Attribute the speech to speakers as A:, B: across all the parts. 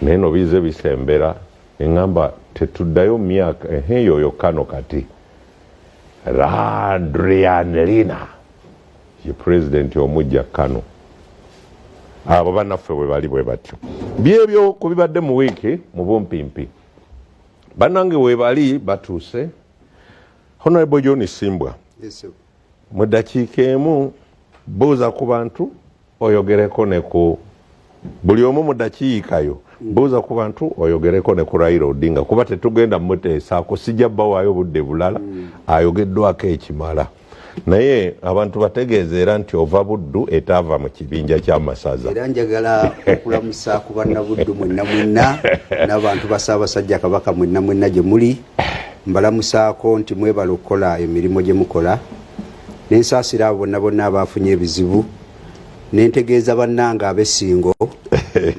A: neno bize bisembera engamba tetuddayo myaka eyo kano kati Adrianelina ye president omujja Kano abo bannaffe bwe bali bwe batyo byebyo kubibadde mu wiiki mu bumpimpi bannange we bali batuuse Honorable John Simbwa mu ddakiika emu buuza ku bantu oyogereko ne ku buli omu mu ddakiika yo buuza ku bantu oyogereko ne ku Raila Odinga kuba tetugenda muteesaako sijja bbawaayo budde bulala ayogeddwako ekimala naye abantu bategeeza nti ova Buddu etaava mu kibinja ky'amasaza
B: era njagala okulamusa ku bannabuddu mwenna mwenna n'abantu ba Ssaabasajja Kabaka mwenna mwenna gye muli mbalamusaako nti mwebala okukola emirimu gye mukola n'ensaasira abo bonna bonna abaafunye ebizibu n'entegeeza bannange ab'essingo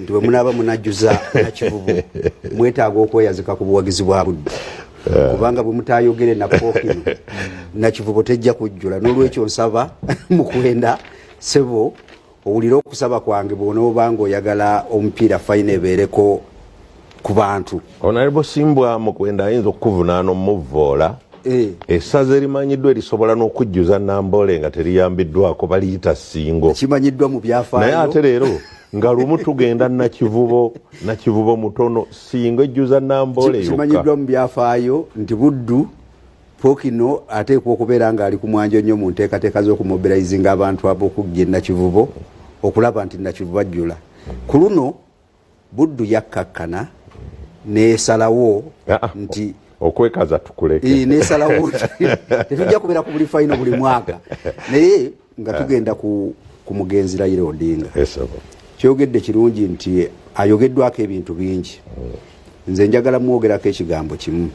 B: nti bwe munaaba munajjuza Nakivubo mwetaaga okweyazika ku buwagizi bwa Buddu kubanga bwe mutaayogere na Pookino Nakivubo tejja kujjula n'olwekyo nsaba mu kwenda ssebo owulire okusaba kwange bw'onooba ng'oyagala omupiira fayina ebeereko ku bantu.
A: Honorable Simbwa mu kwenda ayinza okuvunaana omuvoola essaza erimanyiddwa erisobola n'okujjuza Namboole nga teriyambiddwako baliyita Ssingo
B: kimanyiddwa mu byafaayo
A: naye ate leero nga lumu tugenda Nakivubo mutono Ssingo ejjuza Namboole yokka
B: kimanyiddwa mu byafaayo nti Buddu Pookino ateekwa okubeera ng'ali ku mwanjo nnyo mu nteekateeka z'okumobilizinga abantu ab'okujja Nakivubo okulaba nti Nakivubo ajjula ku luno Buddu yakkakkana neesalawo nti
A: okwekaza tukuleke
B: neesalawo tetujja kubeera ku buli fayino buli mwaka naye nga tugenda ku mugenzi Raila Odinga kyogedde kirungi nti ayogeddwako ebintu bingi nze njagala mwogerako ekigambo kimu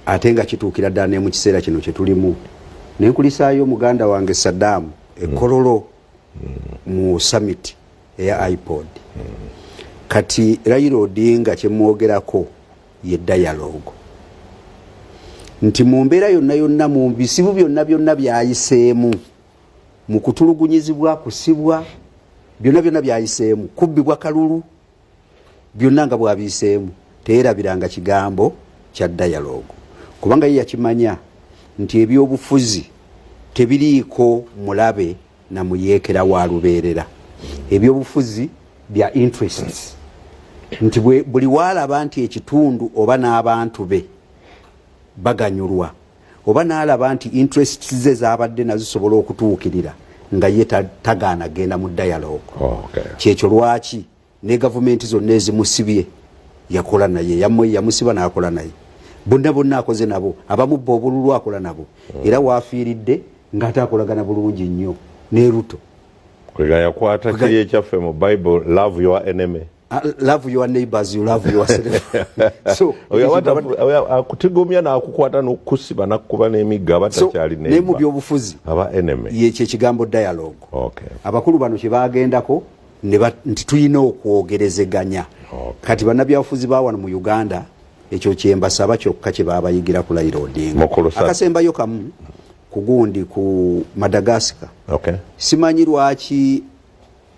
B: ate nga kituukira ddala ne mu kiseera kino kye tulimu nenkulisaayo muganda wange Saddam Kololo mu summit eya iPod kati Raila Odinga kye mwogerako ye dialogue nti mu mbeera yonna yonna mu bisibu byonna byonna byayiseemu mu kutulugunyizibwa kusibwa byonna byonna byayiseemu kubbibwa kalulu byonna nga bwabiyiseemu teerabiranga kigambo kya dialogue kubanga ye yakimanya nti ebyobufuzi tebiriiko mulabe na muyeekera wa lubeerera ebyobufuzi bya interests nti buli waalaba nti ekitundu oba n'abantu be baganyulwa oba n'alaba nti interests ze zaabadde nazisobola okutuukirira nga ye tagaana genda mu dialogue kyekyo lwaki ne gavumenti zonna ezimusibye yakola naye yamusiba n'akola naye bonna bonna akoze nabo abamubba obululu akola nabo era waafiiridde ng'ate akolagana bulungi nnyo ne Ruto
A: kwega yakwata kiri ekyaffe mu Bible love your enemy
B: love your neighbors you love yourself so
A: akutigomya n'akukwata n'okusiba n'akkuba n'emigga abatakyali
B: ne mu byobufuzi
A: aba enemy
B: yekyo ekigambo dialogue abakulu bano kye baagendako nti tulina okwogerezeganya kati bannabyabufuzi ba wano mu Uganda ekyo kyembasaba kyokka kye baabayigira ku Raila Odinga akasembayo kamu kugundi ku Madagascar simanyi lwaki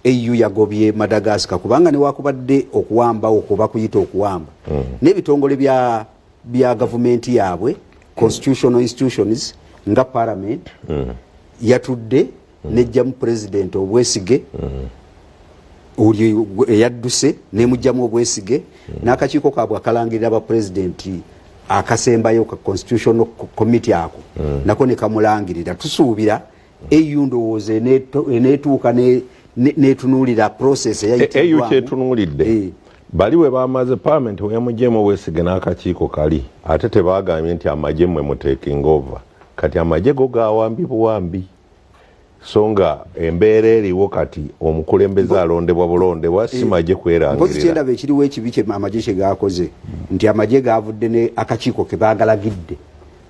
B: EU yagobye Madagascar kubanga ne wakubadde okuwamba okuba kuyita okuwamba n'ebitongole bya gavumenti yaabwe constitutional institutions nga parliament yatudde nejjamu president obwesige eyadduse nemujjamu obwesige n'akakiiko kaabwe akalangirira aba president akasembayo ka constitutional committee ako nako ne kamulangirira tusuubira EU ndowooza eneetuuka netunuulira process
A: eyayitibwamu kyetunuulidde bali we bamaze parliament weyamugjeemu obwesige n'akakiiko kali ate tebaagambye nti amagye mmwe muteeking over kati amagye go gawambi buwambi so nga embeera eriwo kati omukulembeze alondebwa bulondebwa si magye kwerangirira
B: mpozi kyendaba ekiriwo ekibi kye amagye kye gakoze nti amagye gavudde ne akakiiko ke baagalagidde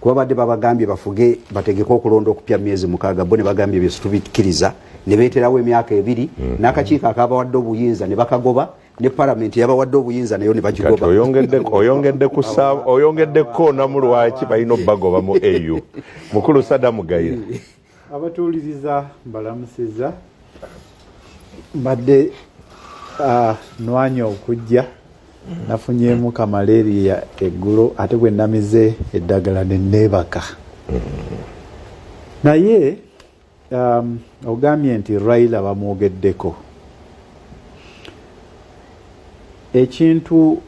B: kuba badde babagambye bafuge bategeke okulonda okupya myezi 6 bo ne bagambye bye situbikkiriza ne beeterawo emyaka 2 n'akakiiko akabawadde obuyinza ne bakagoba ne parliament yabawadde obuyinza nayo ne bagigoba oyongeddeko namulwaki balina obbagoba mu AU mukulu Saddam Gayira
C: abatuuliriza mbalamusiza mbadde nwanya okujja nafunyemu kamaleria eggulo ate bwe namize eddagala ne neebaka. Naye ogambye nti Raila bamwogeddeko. Ekintu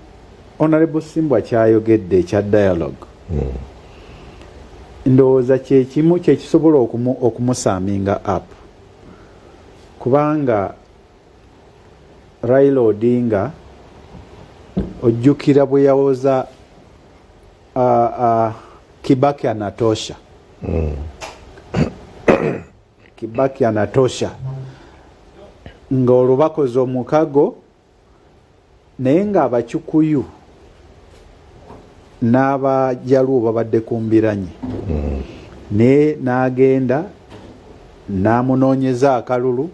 C: Honorable Simbwa kyayogedde ekya dialogue ndowooza kyekimu kyekisobola okumusaminga up kubanga Raila Odinga ojjukira bwe yawoza Kibaki anatosha. Kibaki anatosha nga olubakoze omukago naye nga Abakikuyu n'Abajaluo babadde ku mbiranye naye n'agenda n'amunoonyeza akalulu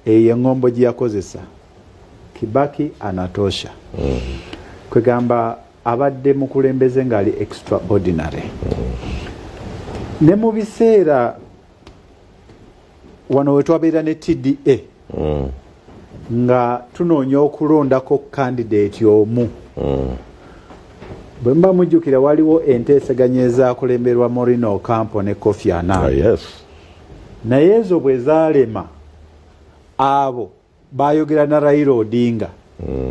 C: eyo engombo gye yakozesa Kibaki anatosha. Kwegamba abadde mukulembeze ng'ali extraordinary. Ne mu biseera wano we twabeera ne TDA nga tunoonya okulondako candidate omu. Bwe mba mujjukira waliwo enteeseganya ezaakulemberwa Morino Ocampo ne Kofi Annan. Naye ezo bwe zaalema abo bayogera na Raila Odinga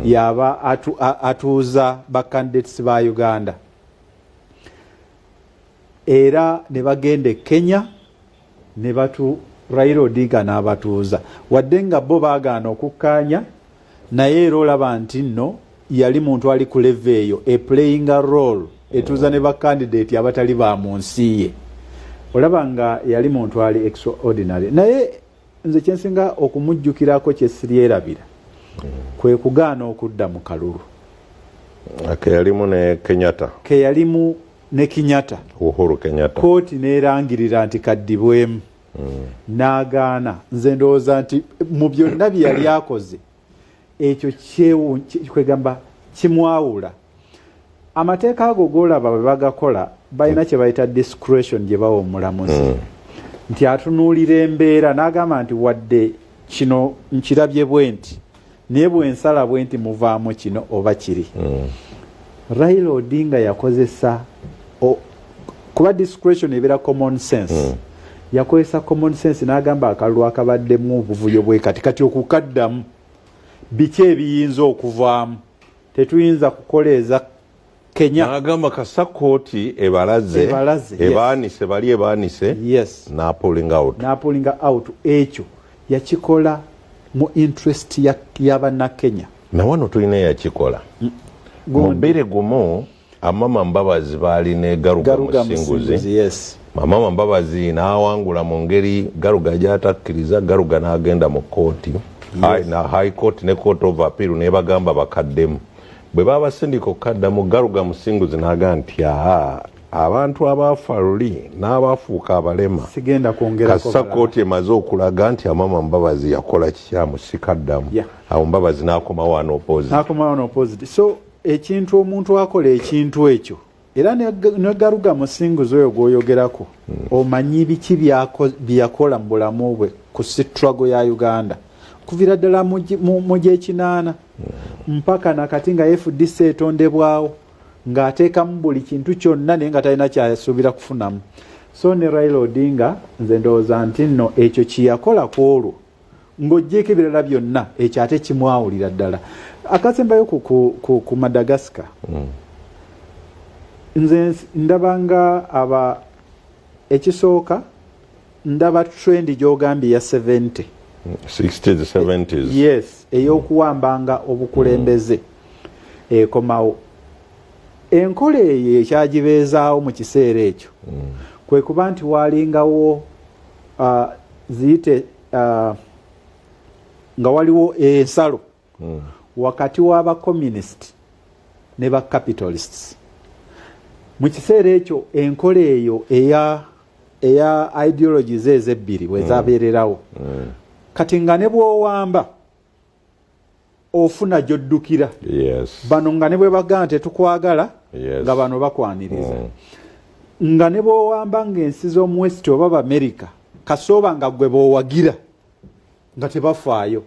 C: yaba atuuza ba candidates ba Uganda era ne bagende Kenya ne batu Raila Odinga n'abatuuza wadde nga bo baagaana okukkaanya naye era olaba nti nno yali muntu ali ku level eyo playing a role etuuza ne ba candidate abatali ba mu nsi ye olaba nga yali muntu ali extraordinary. Naye nze kyensinga okumujjukirako kyesirierabira kwe kugaana okudda mu kalulu
A: keyalimu ne Kenyatta.
C: Keyalimu ne Kenyatta.
A: Uhuru Kenyatta.
C: Kooti neerangirira nti kaddibwemu. N'agaana. Nze ndowooza nti mu byonna bye yali akoze ekyo kwegamba kimwawula. Amateeka ago g'olaba bwe bagakola balina kye bayita discretion gye bawa omulamuzi nti atunuulira embeera n'agamba nti wadde kino nkirabye bwe nti naye bwe nsala bwe nti muvaamu kino oba kiri. Raila Odinga yakozesa kuba discretion ebeera common sense. Yakozesa common sense n'agamba akalulu akabaddemu obuvuyo bwe kati okukaddamu biki ebiyinza okuvaamu tetuyinza kukoleeza Kenya.
A: N'agamba kasa kooti ebalaze ebaanise bali ebaanise n'apulling out. Ekyo
C: yakikola mu interest ya bannakenya.
A: Na wano tulina yakikola mu bbiri gumu Amama Mbabazi baali ne Garuga Musinguzi. Mama Mbabazi n'awangula mu ngeri Garuga gy'atakkiriza. Garuga n'agenda mu kooti na high court ne court of appeal ne bagamba bakaddemu. Bwe babasindika okukaddamu Garuga Musinguzi n'agamba nti abantu abaafa luli n'abaafuuka abalema
C: sigenda kwongerako
A: kasa kooti emaze okulaga nti Amama Mbabazi yakola kikyamu sikaddamu. Awo Mbabazi n'akomawo
C: opposite. So ekintu omuntu akola ekintu ekyo era ne Garuga Musinguzi oyo gw'oyogerako omanyi biki byakola mu bulamu bwe ku struggle ya Uganda kuvira ddala mu gy'ekinaana mpaka nakati nga FDC etondebwawo ng'ateekamu buli kintu kyonna naye nga talina kyasuubira kufunamu. So ne Raila Odinga nze ndowooza nti nno ekyo kiyakola ku olwo ng'oggyeko ebirala byonna ekyo ate kimwawulira ddala. Akasembayo ku Madagascar nze ndabanga ekisooka ndaba trend gy'ogambye ya 70s
A: 70s.
C: Yes, ey'okuwambanga obukulembeze ekomawo. Enkola eyo ekyagibeezaawo mu kiseera ekyo kwe kuba nti waalingawo ziyite nga waliwo ensalo wakati w'aba communist ne ba capitalists. Mu kiseera ekyo enkola eyo eya ideologies ezebbiri bwe zaabeererawo kati nga ne bw'owamba ofuna gy'oddukira. Bano nga ne bwe bagamba tetukwagala nga bano bakwaniriza. Nga ne bw'owamba ng'ensi z'omu West oba America kasooba nga gwe bw'owagira nga tebafaayo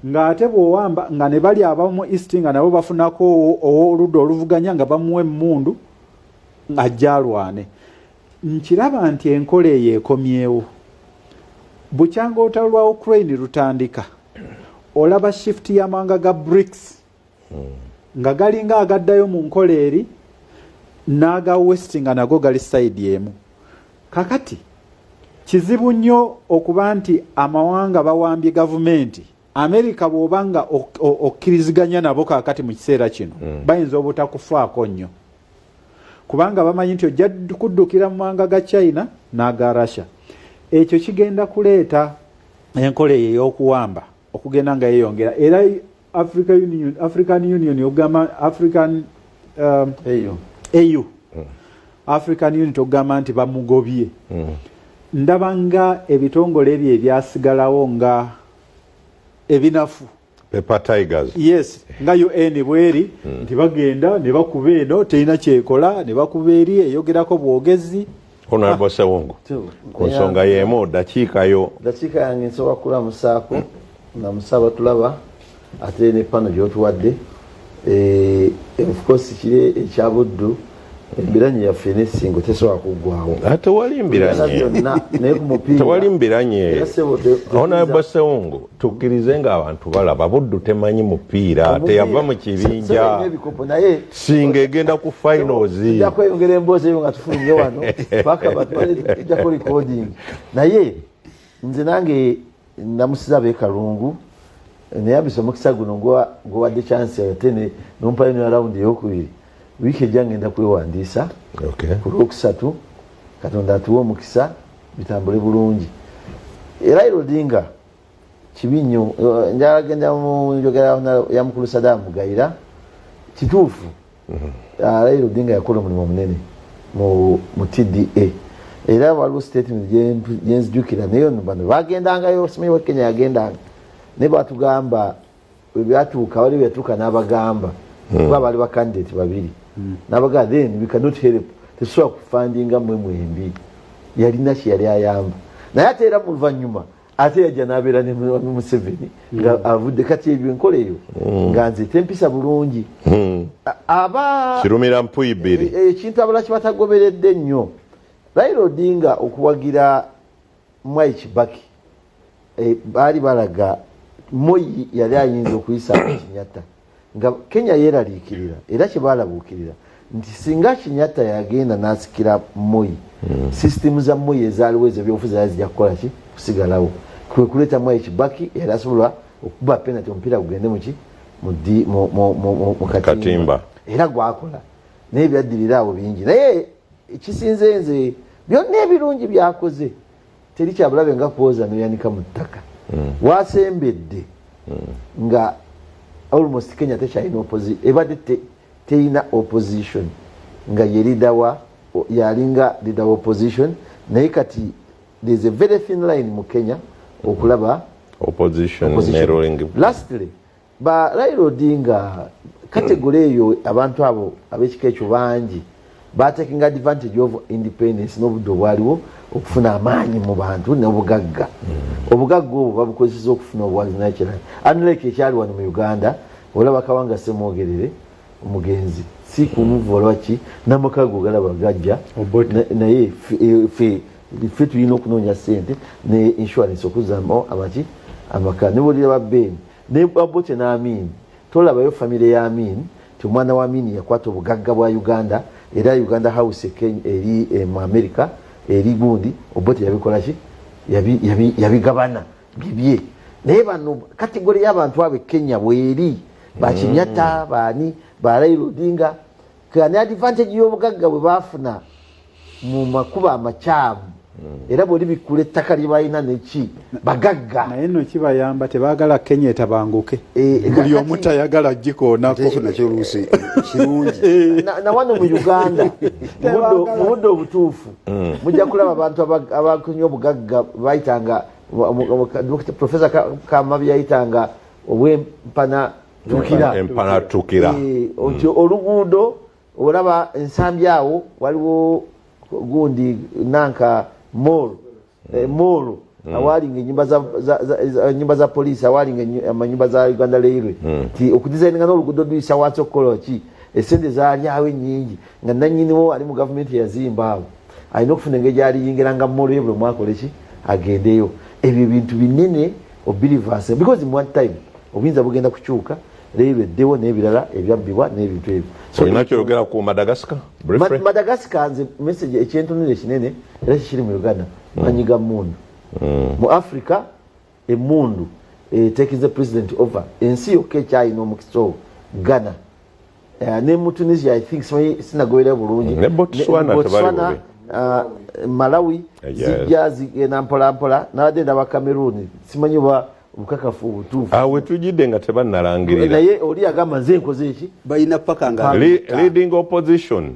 C: ng'ate bw'owamba nga ne bali abamu East nga nabo bafunako oludda oluvuganya nga bamuwa emmundu ajja alwane. Nkiraba nti enkola eyo ekomyewo. Bukyanga olutalo lwa Ukraine lutandika olaba shift y'amawanga ga BRICS nga galinga agaddayo mu nkola eri n'aga West nga nago gali side emu. Kakati kizibu nnyo okuba nti amawanga bawambye gavumenti. Amerika bw'obanga okkiriziganya nabo kakati mu kiseera kino bayinza obutakufaako nnyo kubanga bamanyi nti ojja kuddukira mu mawanga ga China n'aga Russia. Ekyo kigenda kuleeta enkola ey'okuwamba okugenda nga yeeyongera era African Union ogamba African AU African Union ogamba nti bamugobye. Ndaba nga ebitongole ebyo ebyasigalawo nga ebinafu
A: Pepper Tigers.
C: Yes, nga UN bweri nti bagenda ne bakuba eno terina kyekola ne bakuba eri eyogerako bwogezi.
A: Honorable Sewongo ku nsonga y'emu dakiika
D: yange nsobola kulamusaako namusaba tulaba ate ne pano gy'otuwadde of course kiri ekya Buddu embiranye yaffe n'essingo tesobola kuggwawo
A: tewali mbiranye Honorable Sewongo tukkirize ng'abantu balaba Buddu temanyi mupiira teyava mu kibinja singa egenda ku finals
D: ejja kweyongera emboozi eyo nga tufulumye wano paka batujjako recording naye nze nange namusiza Kalungu naye abisa omukisa guno gwowadde chance ate nompayino arawundi eyokubiri wiiki ejja ngenda kwewandiisa ku Lwokusatu Katonda atuwe omukisa bitambule bulungi. Raila Odinga kibi nnyo njagenda mu njogera ya mukulu Saddam Gayira kituufu Raila Odinga yakola omulimu munene mu TDA era waliwo statement gyenzijukira naye bano bagendangayo simanyi wa Kenya yagendanga ne batugamba byatuuka wali byatuuka n'abagamba kuba bali ba candidate babiri n'abagamba then we cannot help tesobola kufandinga mwembi yalina kye yali ayamba naye ate era mu luvannyuma ate yajja n'abeera ne Museveni nga avudde kati ebyo enkola eyo nga nze tempisa bulungi aba
A: kirumira mpuyi bbiri
D: ekintu abala kibatagoberedde nnyo Raila Odinga okuwagira Mwai Kibaki baali balaga Moi yali ayinza okuyisa Kenyatta nga Kenya yeeraliikirira era kyebalabuukirira nti singa Kenyatta yagenda n'asikira Moi system za Moi ezaaliwo ezo ebyobufuzi era zijja kukola ki kusigalawo kwe kuleeta Mwai Kibaki era asobola okuba penalty omupiira gugende mu katimba era gwakola naye byaddirira awo bingi naye ekisinze nze byonna ebirungi byakoze teri kyabulabe nga kwoza noyanika mu ttaka wasembedde nga almost Kenya tekyalina ebadde teyina opposition nga ye leader yalinga leader opposition naye kati there's a very thin line mu Kenya okulaba
A: opposition.
D: Lastly ba Raila Odinga category eyo abantu abo abekika ekyo bangi taking advantage of independence n'obudde obwaliwo okufuna amaanyi mu bantu n'obugagga obugagga obwo babukozesa okufuna obwazi nakirala unlike ekyali wano mu Uganda olaba Kawanga Ssemwogerere omugenzi si kumuvoola waki n'amakago galaba gajja naye ffe tulina okunoonya ssente ne insurance okuzzamu amaka ne bolira babbeeni ne Abote n'Amin tolabayo famire ya Amin ti omwana wa Amin yakwata obugagga bwa Uganda era Uganda House eri mu America eri gundi Obote yabikola ki yabigabana bibye naye bano kategori y'abantu abe Kenya bweri bakinyatta bani ba Raila Odinga kani advantage y'obugagga bwe bafuna mu makuba amakyamu era bwoli bikula ettaka lye balina neki bagagga
C: naye no kibayamba tebaagala Kenya etabanguke buli omu tayagala gikoonako
B: nakyo oluusi kirungi
D: na wano mu Uganda mu budde obutuufu mujja kulaba abantu abakunya obugagga bayitanga Professor Kamabi yayitanga obwempana
A: tukira
D: oluguudo olaba ensambi awo waliwo gundi nanka molo awalinga enyumba za poliisi awalinga amanyumba za Uganda Railway ti okudesigninga n'oluguudo luyisa wansi okukola ki esente zaali awo ennyingi nga nannyiniwo ali mu gavumenti yazimba awo alina okufuna engeri gy'aliyingira nga mmolo ye buli mwakole ki agendeyo ebyo bintu binene obirivance because in one time obuyinza bugenda kukyuka Railway eddewo n'ebirala ebyabbibwa n'ebintu ebyo
A: olina kyogera ku Madagascar
D: Madagascar nze message ekyentunire kinene era kikiri mu Uganda manyiga mundu mu Africa emundu taking the president over ensi yokka ekyalina omukisa Ghana ne mu Tunisia I think sinagoberera bulungi
A: ne Botswana
D: Malawi zijja zigenda mpolampola n'abadde ndaba Cameroon simanyi ba obukakafu obutuufu
A: awe tujidde nga tebannalangirira
D: naye oli agamba nze nkoze eki
B: balina paka nga
A: leading opposition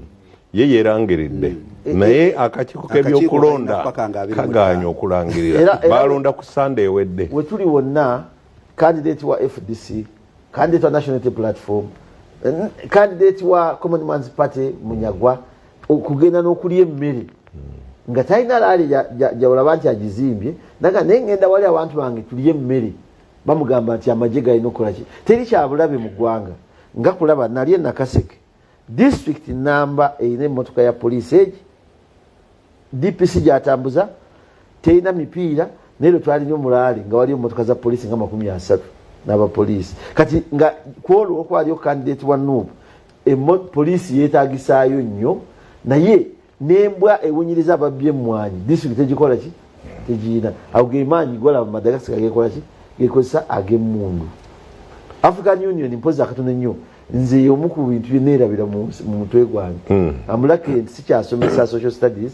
A: ye yerangiridde naye akakiiko k'ebyokulonda kaganya okulangirira balonda ku Sunday ewedde
D: we tuli wonna candidate wa FDC candidate wa National Unity Platform candidate wa Common Man's Party Munyagwa okugenda n'okulya emmere nga talina laali jawulaba nti agizimbye naga naye ngenda wali abantu bange tulye emmere bamugamba nti amagye galina okukola ki teri kyabulabe mu ggwanga nga kulaba nali e Nakaseke district namba erina emmotoka ya poliisi egi DPC gyatambuza terina mipiira naye twalina omulaali nga waliyo emmotoka za poliisi nga 30 n'abapoliisi kati nga kwolwo okwaliyo candidate wa Nuupu poliisi yeetagisaayo nnyo naye nembwa ewunyiriza ababbi emmwanyi district egikola ki tegiina ago gemaanyi gola mu Madagascar gekola ki gekozesa ag'emmundu African Union mpozi akatono nnyo nze y'omu ku bintu bye neerabira mu mutwe gwange amulake nti sikyasomesa social studies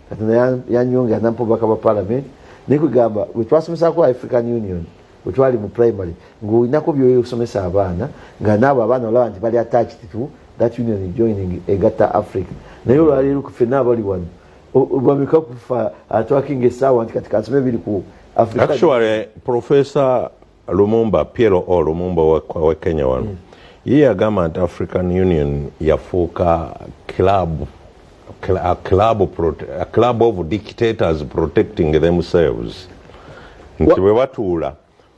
D: katonda yanyonga nampa obubaka bwa parliament naye kwegamba bwe twasomesaako African Union bwe twali mu primary ng'olinako byosomesa abaana nga naabo abaana olaba nti bali attached to that union joining egatta Africa naye olwaleero ffenna abali wano bameka kufa atwakinga essaawa nti kati kansome biri ku Africa.
A: Actually Professor Lumumba Piero O Lumumba wa Kenya wano ye yagamba nti African Union yafuuka a club of dictators protecting themselves nti bwe batuula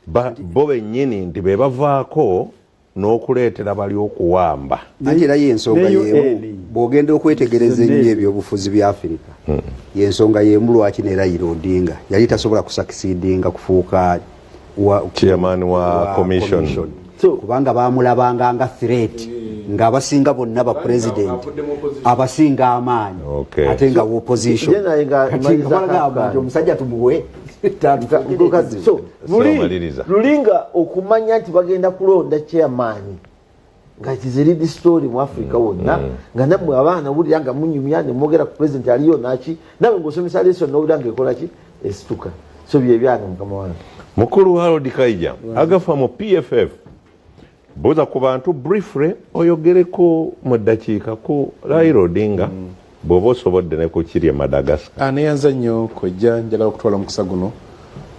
A: bo bennyini nti be bavaako n'okuleetera bali okuwamba
B: anti era y'ensonga y'emu bw'ogenda okwetegereza ennyo ebyobufuzi bya Afirika y'ensonga y'emu lwaki ne Raila Odinga yali tasobola kusakisidinga kufuuka
A: chairman wa commission
B: kubanga baamulabanga nga threat ng'abasinga bonna ba president abasinga amaanyi ate nga opposition omusajja tumuwe
D: lulinga okumanya nti bagenda kulonda chairman nga kiziridi story mu Africa wonna nga nammwe abaana wulira nga munyumya ne mwogera ku president aliyo naki nawe ng'osomesa lesson n'owulira ng'ekola ki esituka so bye byange mukama wange
A: mukulu Harold Kaija agafa mu PFF boza ku bantu briefly oyogereko mu ddakiika ku Raila Odinga bw'oba osobodde ne ku kiri e Madagascar.
E: Neyanza nnyo kojja njala okutwala mukisa guno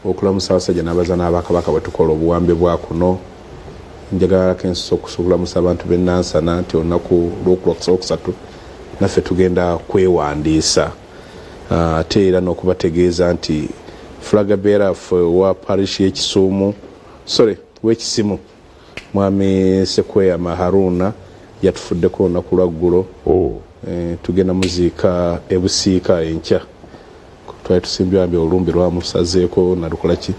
E: okulamusa abasajja n'abaza n'abakabaka bwe tukola obuwambe bwa kuno njagala kenso okusulamusa abantu b'ennansana nti olunaku lw'okusatu naffe tugenda kwewandiisa ate era n'okubategeeza nti flaga bearer wa parish y'Ekisuumu w'Ekisimu mwami Sekweyama Haruna yatufuddeko olunaku lwaggulo tugenda muziika ebusiika enkya twali tusimbye wambi olumbi lwamusazeeko nalukola ki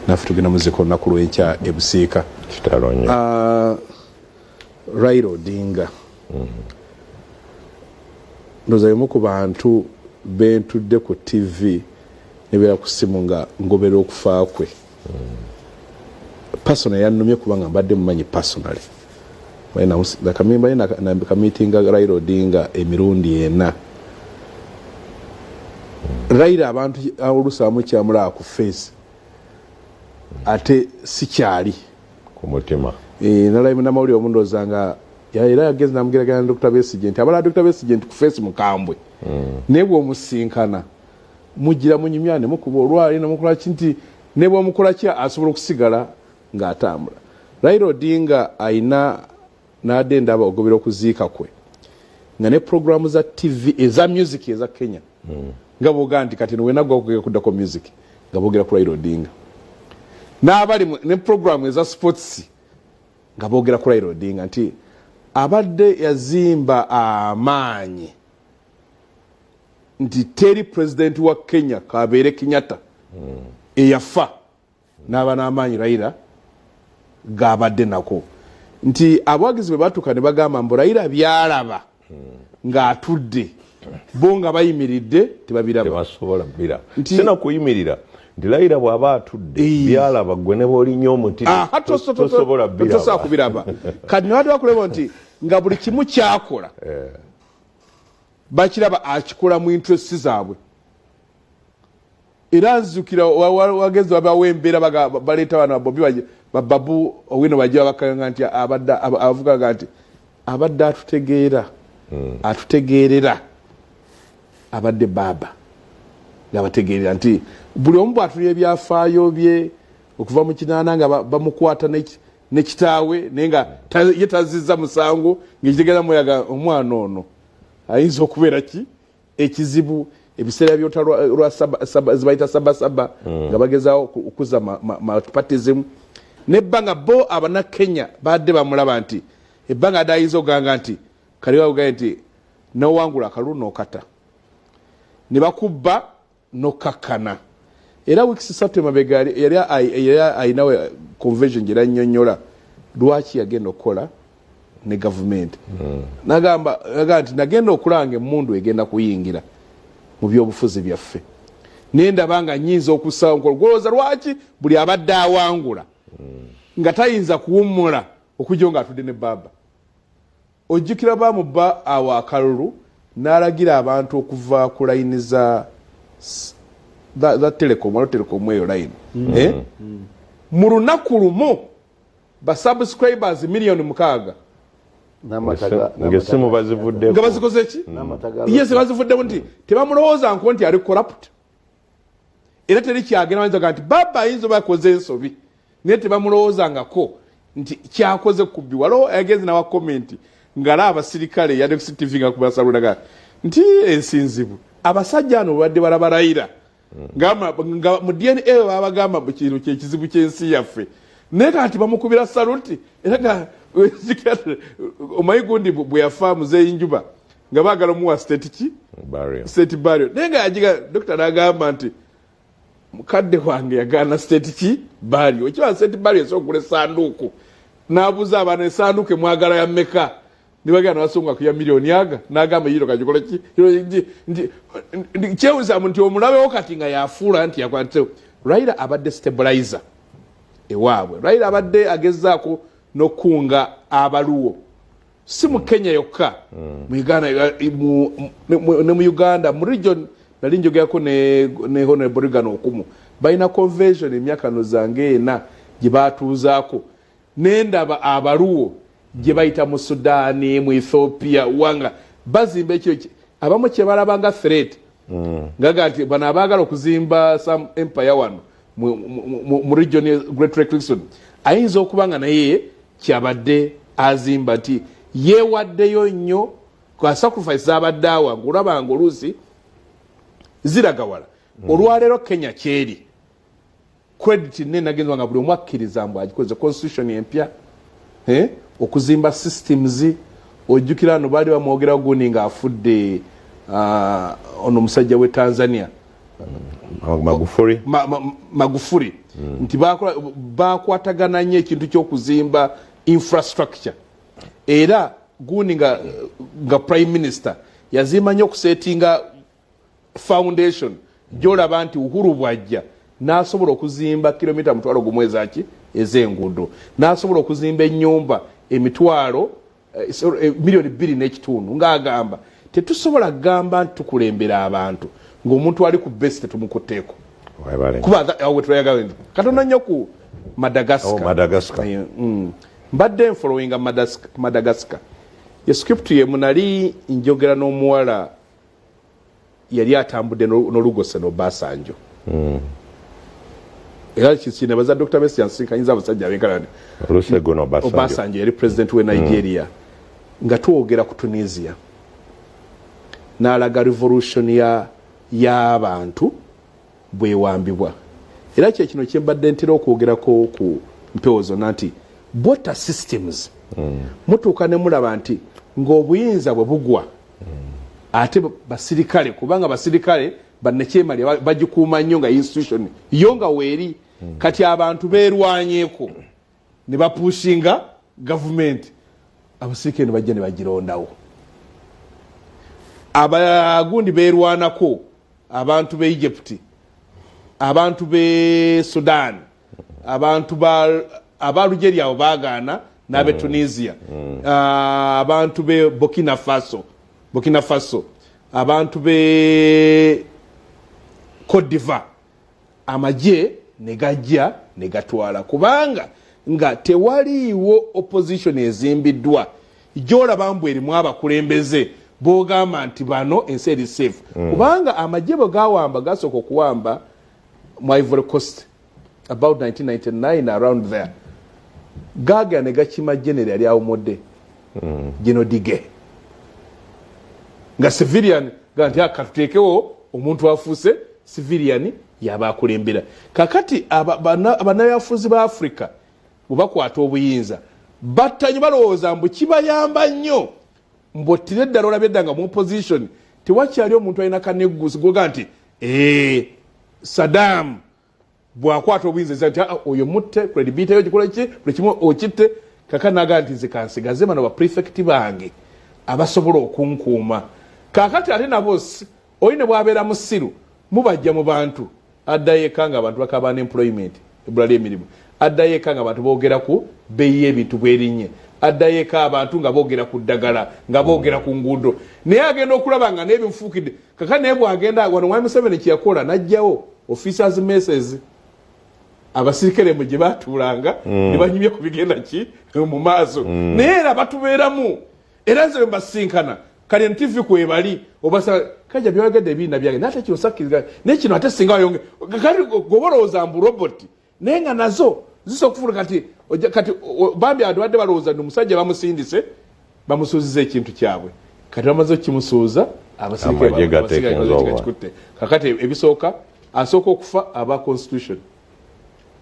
E: naffe tugenda muziika olunaku lw'enkya ebusiika Raila Odinga ndowooza y'omu ku bantu bentudde ku TV nebeera ku ssimu nga ngobera okufa kwe personal yannumye kubanga mbadde mumanyi personally nakamitinga Raila Odinga emirundi 4 Raila abantu olusamu kyamulaba ku face ate sikyali
A: ku mutima
E: nalayimu namawulire omundooza nga era yagezi namugeragana Dr. Besigye nti abala Dr. Besigye nti ku face mukambwe naye bw'omusinkana mugira munyumyane mukuba olwali namukola kinti ne bw'omukola ki asobola okusigala ng'atambula. Raila Odinga ayina n'adde ndaba ogobera okuziika kwe nga ne programu za TV eza music eza Kenya nga bwoga nti kati nowena gwa kuddako music nga boogera ku Raila Odinga n'abali ne programu eza sports nga boogera ku Raila Odinga nti abadde yazimba amaanyi nti teri president wa Kenya kabeere Kenyatta eyafa n'aba n'amaanyi Raila gabadde nako nti abawagizi bwe batuuka ne bagamba mbu Raila byalaba ng'atudde bo nga bayimiridde tebabiraba
A: tebasobola biraba sina kuyimirira nti Raila bw'aba atudde byalaba gwe ne bw'olinya omuti tosobola
E: kubiraba kati ne badde bakuleba nti nga buli kimu kyakola bakiraba akikola mu interest zaabwe era nzukira wagezi wabawo embeera baleeta bano babu owino bajja bakanga nti abavugaga nti abadde atutegeerera abadde baba ngabategeerera nti buli omu bw'atulira ebyafaayo bye okuva mu kinaana nga bamukwata ne kitaawe naye nga ye tazizza musango ng'ekitegeeza muyaga omwana ono ayinza okubeera ki ekizibu ebiseera byota zibayita sabasaba nga bagezaawo okuza mapatizimu nebbanga bo abanakenya badde bamulaba nti ebbanga adde ayinza okuganga nti kaliwabugaye nti nowangula akalulu nokata ne bakubba nokakkana era wiiki 3 emabega yali ayinawe convention gyerannyonnyola lwaki yagenda okukola ne gavumenti nagamba nti nagenda okulanga emmundu egenda kuyingira mu byobufuzi byaffe nendaba nga nyinza okussaawo golowooza lwaki buli abadde awangula nga tayinza kuwummula okujja nga atudde ne baba ojjukira bamubba awo akalulu n'alagira abantu okuva ku layini za telecom waliwo telecom eyo layini mu lunaku lumu basubscribers miliyoni 6
A: ng'essimu bazivuddeko
E: nga bazikoze ki yes bazivuddeko nti tebamulowooza nko nti ali corrupt era teri kyagenda bayinza nti baba ayinza oba akoze ensobi naye tebamulowoozangako nti kyakoze kubbi waliwo agenzi nawa komenti ngala abasirikale yadde ku CCTV nga kubasalulaga nti ensinzibu abasajja ano badde balaba Raila nga mu DNA babagamba kintu kyekizibu ky'ensi yaffe naye kati bamukubira saluti era nga omanyi gundi bwe yafa muzeeyi Njuba nga baagala omuwa state burial naye nga yajiga dokita n'agamba nti mukadde wange yagaana state ki burial ekiba state burial esokugula essanduuku n'abuuza abaana essanduuku emwagala ya mmeka nibagenda basonga kuya miliyoni aga n'agamba yiro kagikola ki kyewuzamu nti omulabewo kati nga yafuula nti yakwatise Raila abadde stabilizer ewaabwe Raila abadde agezaako n'okunga abaluwo si mu Kenya yokka mu Uganda ne mu Uganda mu region nali njogerako ne Honorable Reagan Okumu balina convention emyaka zange ena gye baatuuzaako n'endaba abaluwo gye bayita mu Sudaani mu Ethiopia wanga bazimba ekyo abamu kye balabanga threat ngaga nti bano abaagala okuzimba some empire wano mu region Great Lake Region ayinza okuba nga naye kyabadde azimba nti yeewaddeyo nnyo kwa sacrifice z'abadde awange olabanga oluusi ziragawala olwaleero Kenya kyeri credit nenagenza nga buli omu akkiriza mbu agikoze constitution empya okuzimba systems ojjukira no baali bamwogera gundi nga afudde ono musajja we Tanzania Magufuli nti bakwatagana nnyo ekintu ky'okuzimba infrastructure era gundi nga prime minister yazimba nnyo okusetinga foundation gyolaba nti Uhuru bwajja n'asobola okuzimba kilomita 1,000 ez'enguudo n'asobola okuzimba ennyumba emitwalo miliyoni 2.5 ng'agamba tetusobola kugamba nti tukulembera abantu ng'omuntu ali ku besi tetumukuteeko kuba awo tweyagala Katonda nnyo ku Madagascar mbadde nfollowinga Madagascar ye script ye munali njogera n'omuwala yali atambudde n'olugose n'Obasanjo era kinebaza Dr. Messi yansinkanyiriza abasajja abenkalani
A: Olusegun
E: Obasanjo yali president we Nigeria nga tuwogera ku Tunisia n'alaga revolution y'abantu bwewambibwa era kino kyembadde ntera okwogerako ku mpewo zonna nti border systems mutuuka ne mulaba nti ng'obuyinza bwe bugwa ate basirikale kubanga basirikale bannekyemali bagikuuma nnyo nga institution yo nga weeri kati abantu beerwanyeeko ne bapushinga gavumenti abasirikale ne bajja ne bagirondawo abagundi beerwanako abantu be Egypt abantu be Sudan abantu aba Algeria abo baagaana n'abe Tunisia abantu be Burkina Faso abantu be Cote d'Ivoire amagye ne gajja ne gatwala kubanga nga tewaliiwo opposition ezimbiddwa gy'olaba mbu erimu abakulembeze bogamba nti bano ensi eri safe kubanga amagye bwe gawamba gasooka okuwamba mu Ivory Coast about 1999 around there gaga ne gakima general yali awumudde Gino Dige nga civilian ganti akatuteekewo omuntu afuuse civilian yaba akulembera kakati abanayafuzi ba Africa bwe bakwata obuyinza battanyi balowooza mbu kibayamba nnyo mbotire eddala olabye eddanga mu opposition tewakyali omuntu alina kanegusi goga nti Saddam bwakwata obuyinza nti oyo mutte credibility yo gikola ki buli kimu okitte kakati naga nti nze kansigaze bano baprefect bange abasobola okunkuuma kakati ate nabo oyine bwabeera musiru mubajja mu bantu addayo eka nga abantu bakaba unemployment ebbula ly'emirimu addayo eka nga abantu boogera ku beeyi y'ebintu bwerinnye addayo eka abantu nga boogera ku ddagala nga boogera ku nguudo naye agenda okulaba nga n'ebyo nfuukidde kakati naye bwagenda wano mwami Museveni kyeyakola n'ajjawo officers messes abasirikale mu gye baatuulanga ne banyumye ku bigenda ki mu maaso naye era batubeeramu era nze mbasinkana kale ntivi kwebali obasa kaja byogedde ebiina byange nate kino sakkiriza naye kino ate singa wayonge kati gobolowooza mbu roboti naye nga nazo zisobola okufuula kati bambi adwadde balowooza nti omusajja bamusindise bamusuuziza ekintu kyabwe kati bamaze okimusuuza abasirikale kakati ebisooka asooka okufa aba constitution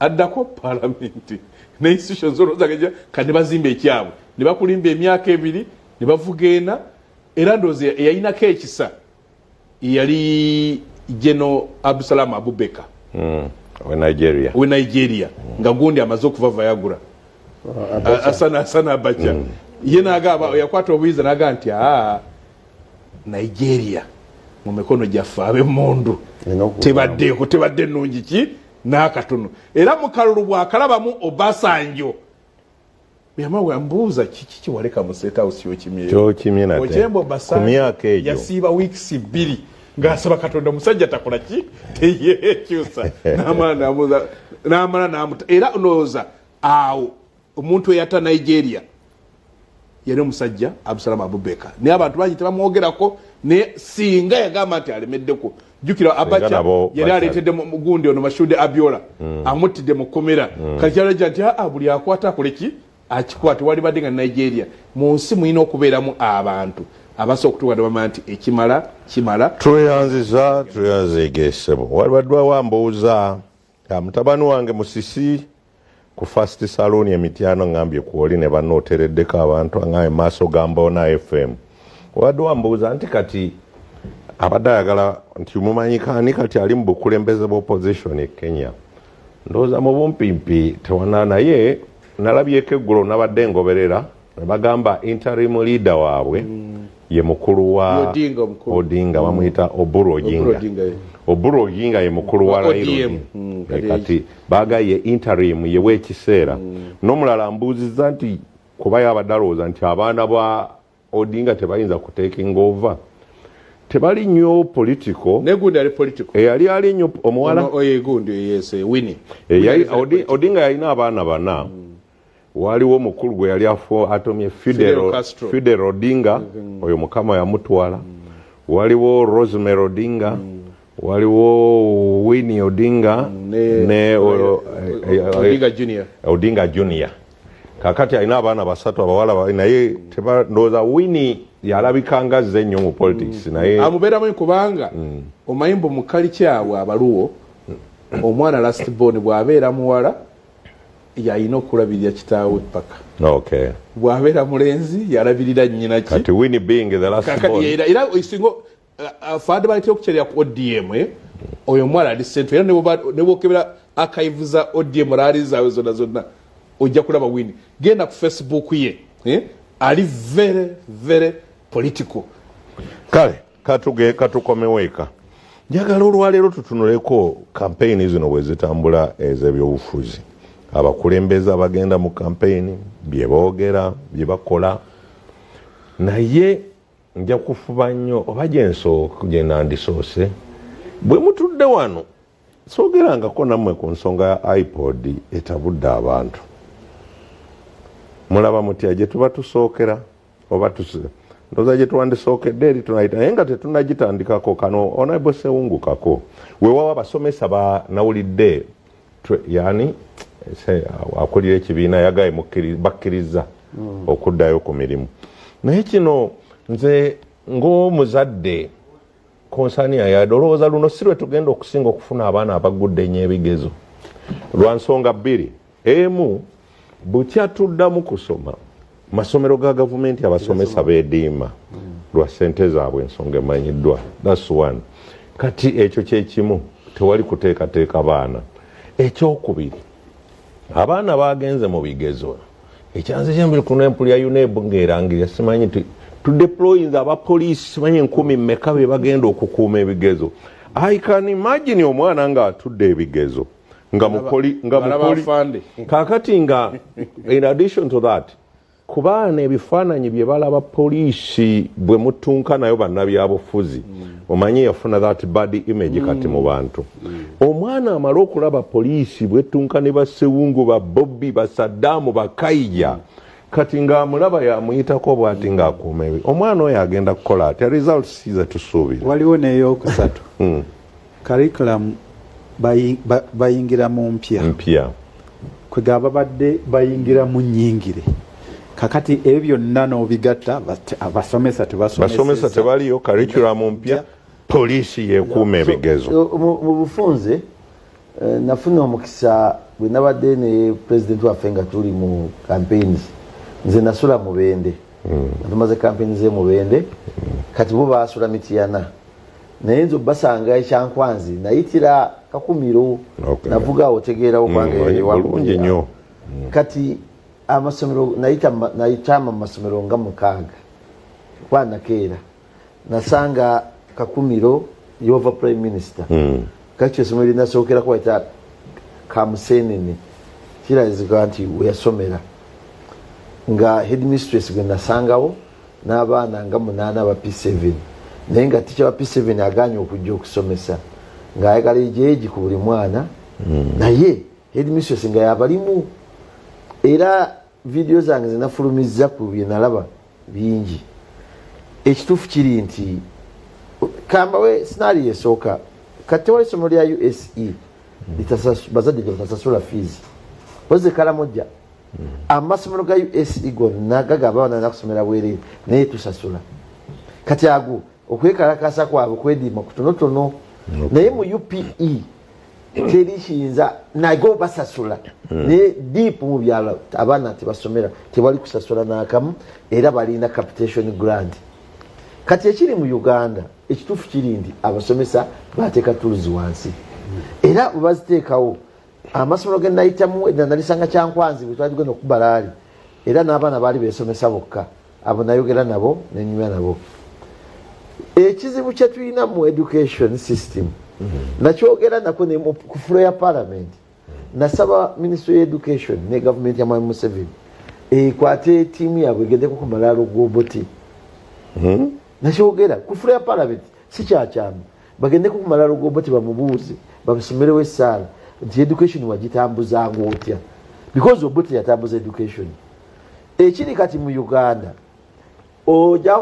E: addako palamenti ne institutions olowooza kati bazimba ekyabwe ne bakulimba emyaka ebiri ne bavuga ena era ndowooza eyalinako ekisa yali General Abdusalam Abubakar we Nigeria nga gundi amaze okuva Viagra Asana Abacha ye naga yakwata obuyinza naga nti Nigeria mu mikono gyaffe ab'emmundu tebadde nnungi ki n'akatono era mu kalulu bwakalabamu Obasanjo byamawe mbuuza kiki kiwaleka mu State House
A: kyokimye nate
E: Ochembo Obasanjo yasiiba weeks 2 ng'asaba Katonda musajja takola ki teyekyusa n'amala n'amuta era ndowooza awo omuntu eyata Nigeria yali omusajja Abdusalam Abubakar naye abantu bangi tebamwogerako ne singa yagamba nti alemeddeko jjukira Abacha yali aleetedde mugundi ono Mashude Abiola amuttidde mu kkomera kati kyalaja nti buli akwata akole ki akikwate wali badde nga Nigeria mu nsi mulina okubeeramu abantu abasobola okutuuka bamanya nti ekimala kimala
A: tweyanziza egeesebo walibaddwawo ambuuza mutabani wange Musisi ku First Saloon Emityano ngambye kuoli ne banootereddeko abantu angaye maaso ga Mboona FM wadde wambuuza nti kati abadde ayagala nti mumanyikaani kati ali mu bukulembeze bw'opposition e Kenya ndowooza mu bumpimpi tewana naye nalabyeko eggulo nabadde ngoberera ne bagamba interim leader waabwe ye mukulu wa Odinga bamuyita Oburu Oginga ye mukulu wa Raila kati bagaye interim ye w'ekiseera n'omulala mbuuzizza nti kuba yabadde alowooza nti abaana bwa Odinga tebayinza kutekinga over tebali nnyo political
E: negundi ali political
A: eyali ali nnyo omuwala
E: gundi yes Winnie
A: Odinga yalina abaana bana waliwo mukulu gwe yali atomye Fidel Odinga oyo mukama yamutwala waliwo Rosemary Odinga waliwo Winnie Odinga ne Odinga Junior kakati alina abaana basatu abawala naye ndowooza Winnie yalabikanga azze nnyo mu politics naye
E: amubeeramu kubanga omayimbo mu kali kyabwe abaluwo omwana last born bw'abeera muwala yalina okulabirira kitaawe paka.
A: Okay.
E: Bw'abeera mulenzi yalabirira nnyina ki.
A: Kati Winnie being the last born.
E: Era isingo faade balitera okukyerera ku ODM oyo omwana ali central era ne bwokebera archive za ODM laali zaawe zonna ojja kulaba Winnie. Genda ku Facebook ye ali very very political.
A: Kale katukomeweka. Njagala olwaleero tutunuleko campaign zino bwe zitambula ez'ebyobufuzi. Abakulembeze abagenda mu campaign bye boogera bye bakola naye nja kufuba nnyo oba gye nandisoose bwe mutudde wano soogerangako nammwe ku nsonga ya iPod etabudde mulaba mutya gye tuba tusookera oba ndoza gye twandisookedde eri tunayita naye nga tetunagitandikako kano onaibo sewungukako weewawa abasomesa banawulidde yani akulira ekibiina yagaye bakkiriza okuddayo ku mirimu naye kino nze ng'omuzadde konsania yadde olowooza luno si lwe tugenda okusinga okufuna abaana abagudde nnyo ebigezo lwa nsonga bbiri emu bukya tuddamu kusoma masomero ga gavumenti abasomesa beediima lwa ssente zaabwe ensonga emanyiddwa that's one kati ekyo kyekimu tewali kuteekateeka baana ekyokubiri abaana bagenze mu bigezo ekyanze kyembiri kuno empulya UNEB ng'erangirira simanyi nti tudeployinze abapoliisi simanyi 10 mmeka be bagenda okukuuma ebigezo I can imagine omwana ng'atudde ebigezo nga mukoli kakati nga in addition to that ku baana ebifaananyi bye balaba poliisi bwe mutunka nayo bannabyabufuzi omanyi yafuna that bad image kati mu bantu omwana amala okulaba poliisi bwetunka ne basewungu ba Bobby ba Saddam ba Kaija kati ng'amulaba yamuyitako bw'ati ng'akuuma ebi omwana oyo agenda kukola ati results ze tusuubira
C: waliwo n'ey'okusatu curriculum bayingira mu mpya kwega babadde bayingira mu nnyingire kakati ebyo byonna n'obigatta abasomesa
A: tebaliyo curriculum mpya poliisi yekuuma ebigezo
D: mu bufunze nafuna omukisa bwe nabadde ne president waffe nga tuli mu campaigns nze nasula Mubende tumaze campaigns ze Mubende kati bo baasula Mityana naye nzo basanga ekyankwanzi nayitira Kakumiro navuga otegeera okwange
A: walungi nnyo
D: kati amasomero nayita amasomero nga 6 kwana keera nasanga Kakumiro yova prime minister kati esomero linasookera kwayita Kamusenene kirazika nti weyasomera nga headmistress gwe nasangawo n'abaana nga 8 ba P7 naye nga ticha wa P7 aganye okujja okusomesa ng'ayagala ejeeji ku buli mwana naye headmistress nga yabalimu era video zange zinafulumizza ku bye nalaba bingi ekituufu kiri nti kambawe scenario esooka kati wali essomo lya USE bazadde gye batasasula fees oze kalamojja amasomero ga USE gonna gagaba abaana nakusomera bwereere naye tusasula kati ago okwekalakasa kwabwe kwediima kutonotono naye mu UPE teri kiyinza nago basasula naye deep mu byalo abaana tebasomera tebali kusasula n'akamu era balina capitation grant kati ekiri mu Uganda ekituufu kiri nti abasomesa bateeka tools wansi era baziteekawo amasomero ge nayitamu edda nalisanga Kyankwanzi bwe twali tugenda okubalaali era n'abaana baali beesomesa bokka abo nayogera nabo nenyumya nabo ekizibu kye tulina mu education system nakyogera nako ku floor ya parliament nasaba ministry of education ne government ya Mwalimu Museveni ekwate tiimu yabwe egendeko ku malaalo g'oboti nakyogera ku floor ya parliament si kyakyamu bagendeko ku malaalo g'oboti bamubuuze bamusomerewo essaala nti education wagitambuzanga otya because oboti yatambuza education ekiri kati mu Uganda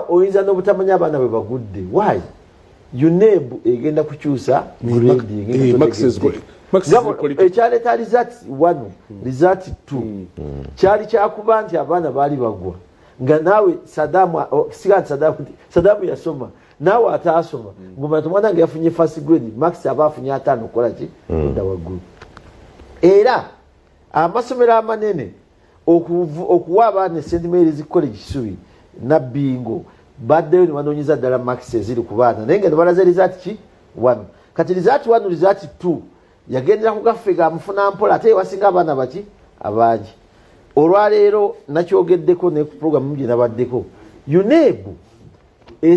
D: oyinza n'obutamanya abaana bwe bagudde why UNEB egenda kukyusa grading ekyaleeta result 1 result 2 kyali kyakuba nti abaana baali bagwa nga naawe Saddam yasoma nawe ataasoma ngomanya omwana nga yafunye first grade max aba afunye 5 kola ki nda waggulu era amasomero amanene okuwa abaana St Mary's College Kisubi na Bingo baddeyo ne banoonyeza ddala max eziri ku baana naye nga ne balaza result ki 1 kati result 1 result 2 yagendera ku gaffe amufuna mpola ate wasinga abaana baki abangi olwaleero nakyogeddeko ne ku programu gye nabaddeko UNEB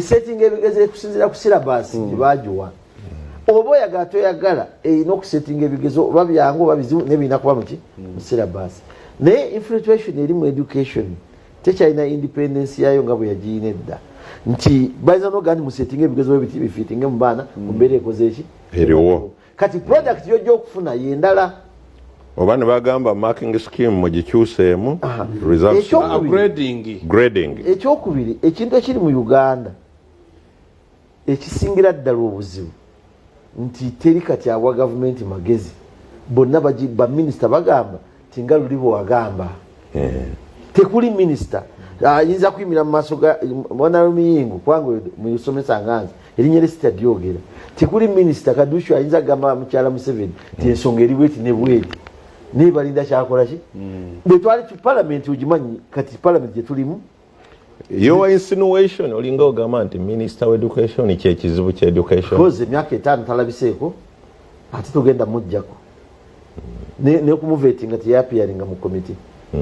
D: setting ebigezo ekusinziira ku syllabus gye baagiwa oba oyagala toyagala erina okusettinga ebigezo oba byangu oba bizibu nebiina kuba muki mu syllabus naye infiltration eri mu education tekyalina independence yayo nga bwe yagiina edda nti bayinza nogaa nti musettinga ebigezo bwe biti bifiitinge mu baana mu mbeera ekoze eki
A: eriwo
D: kati product yojja okufuna yendala
A: oba ne bagamba marking scheme mugikyuseemu results grading
D: ekyokubiri ekintu ekiri mu Uganda ekisingira ddala obuzibu nti teri kati awa gavumenti magezi bonna baminisita bagamba ti nga luli bwewagamba tekuli minisita ayinza kuyimira mu maaso ga mwana lumiyingu kwange muyusomesa nganzi erinnya erisita lyogera tekuli minisita Kadushu ayinza kugamba mukyala Museveni ti ensonga eri bweti ne bweti nebalinda kyakola ki bwe twali tu parliament ugimanyi kati parliament gye tulimu
A: your insinuation olinga ogamba nti minister of education kyekizibu kya education
D: koze emyaka 5 talabiseeko ate tugenda mujjako ne kumuvetinga tiyapiyaringa mu committee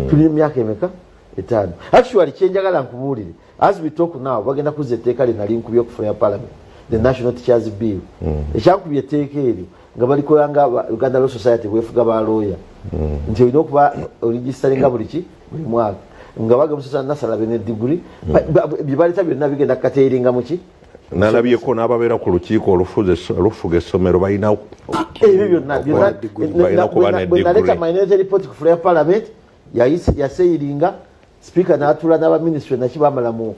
D: tuli emyaka emeka 5 actually kyenjagala nkubuulire as we talk now bagenda kuza etteeka linali nkubye okufuna ya parliament the national teachers bill ekyankubye etteeka eryo nga balikoyanga Uganda Law Society bwefuga ba lawyer nti olina okuba oregistaringa buli mwaka nga bagamusasa nasala bene degree bibalita byonna bigenda kukateringa muki
A: nalabyeko n'ababeera ku lukiiko olufuga essomero balina
D: ebyo byonna naleta minority report ku floor ya parliament yaseyiringa speaker n'atula n'abaministry nakibamala mu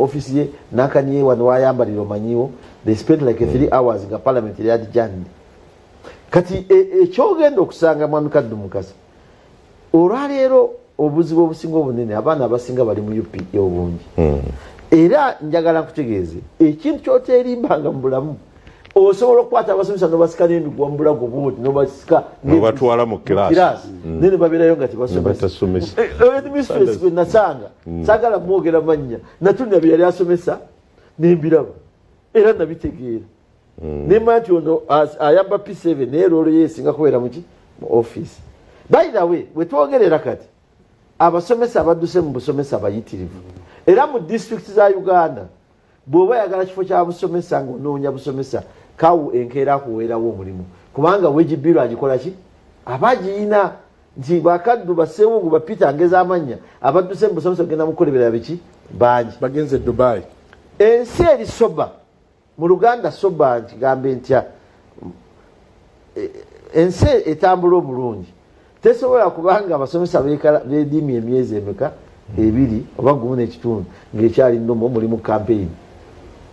D: office ye nakaniye wano wayambalira omanyiwo they spent like 3 hours nga parliament yali adjourned kati ekyogenda okusanga mwami Kaddu Mukasa olwaleero obuzibu obusinga obunene abaana abasinga bali mu UPE obungi era njagala nkutegeeze ekintu kyoterimbanga mu bulamu osobola okukwata abasomesa nobasika n'emigwa mu bulago bwoti nobasika
A: nobatwala mu kirasi
D: nene babeerayo nga tebasomesa administrates gwe nasanga saagala mwogera mannya natulina bye yali asomesa nembiraba era nabitegeera nemanya nti ono ayamba P7 naye loolo yeesinga kubeera muki mu office by the way bwetwogerera kati abasomesa abadduse mu busomesa abayitirivu era mu district za Uganda bw'oba yagala kifo kya busomesa ng'onoonya busomesa kawu enkeera akuweerawo omulimu kubanga wejibiro agikola ki abagiina nti bakaddu basewungu bapita ngeza amanya abadduse mu busomesa ogenda mukolebera biki bangi
E: bagenze Dubai
D: ensi eri soba mu Luganda soba nkigambe ntya ensi etambula obulungi tesobola kubanga abasomesa beediimye emyezi emeka 2 oba 1.5 ng'ekyali nnomo mulimu campaign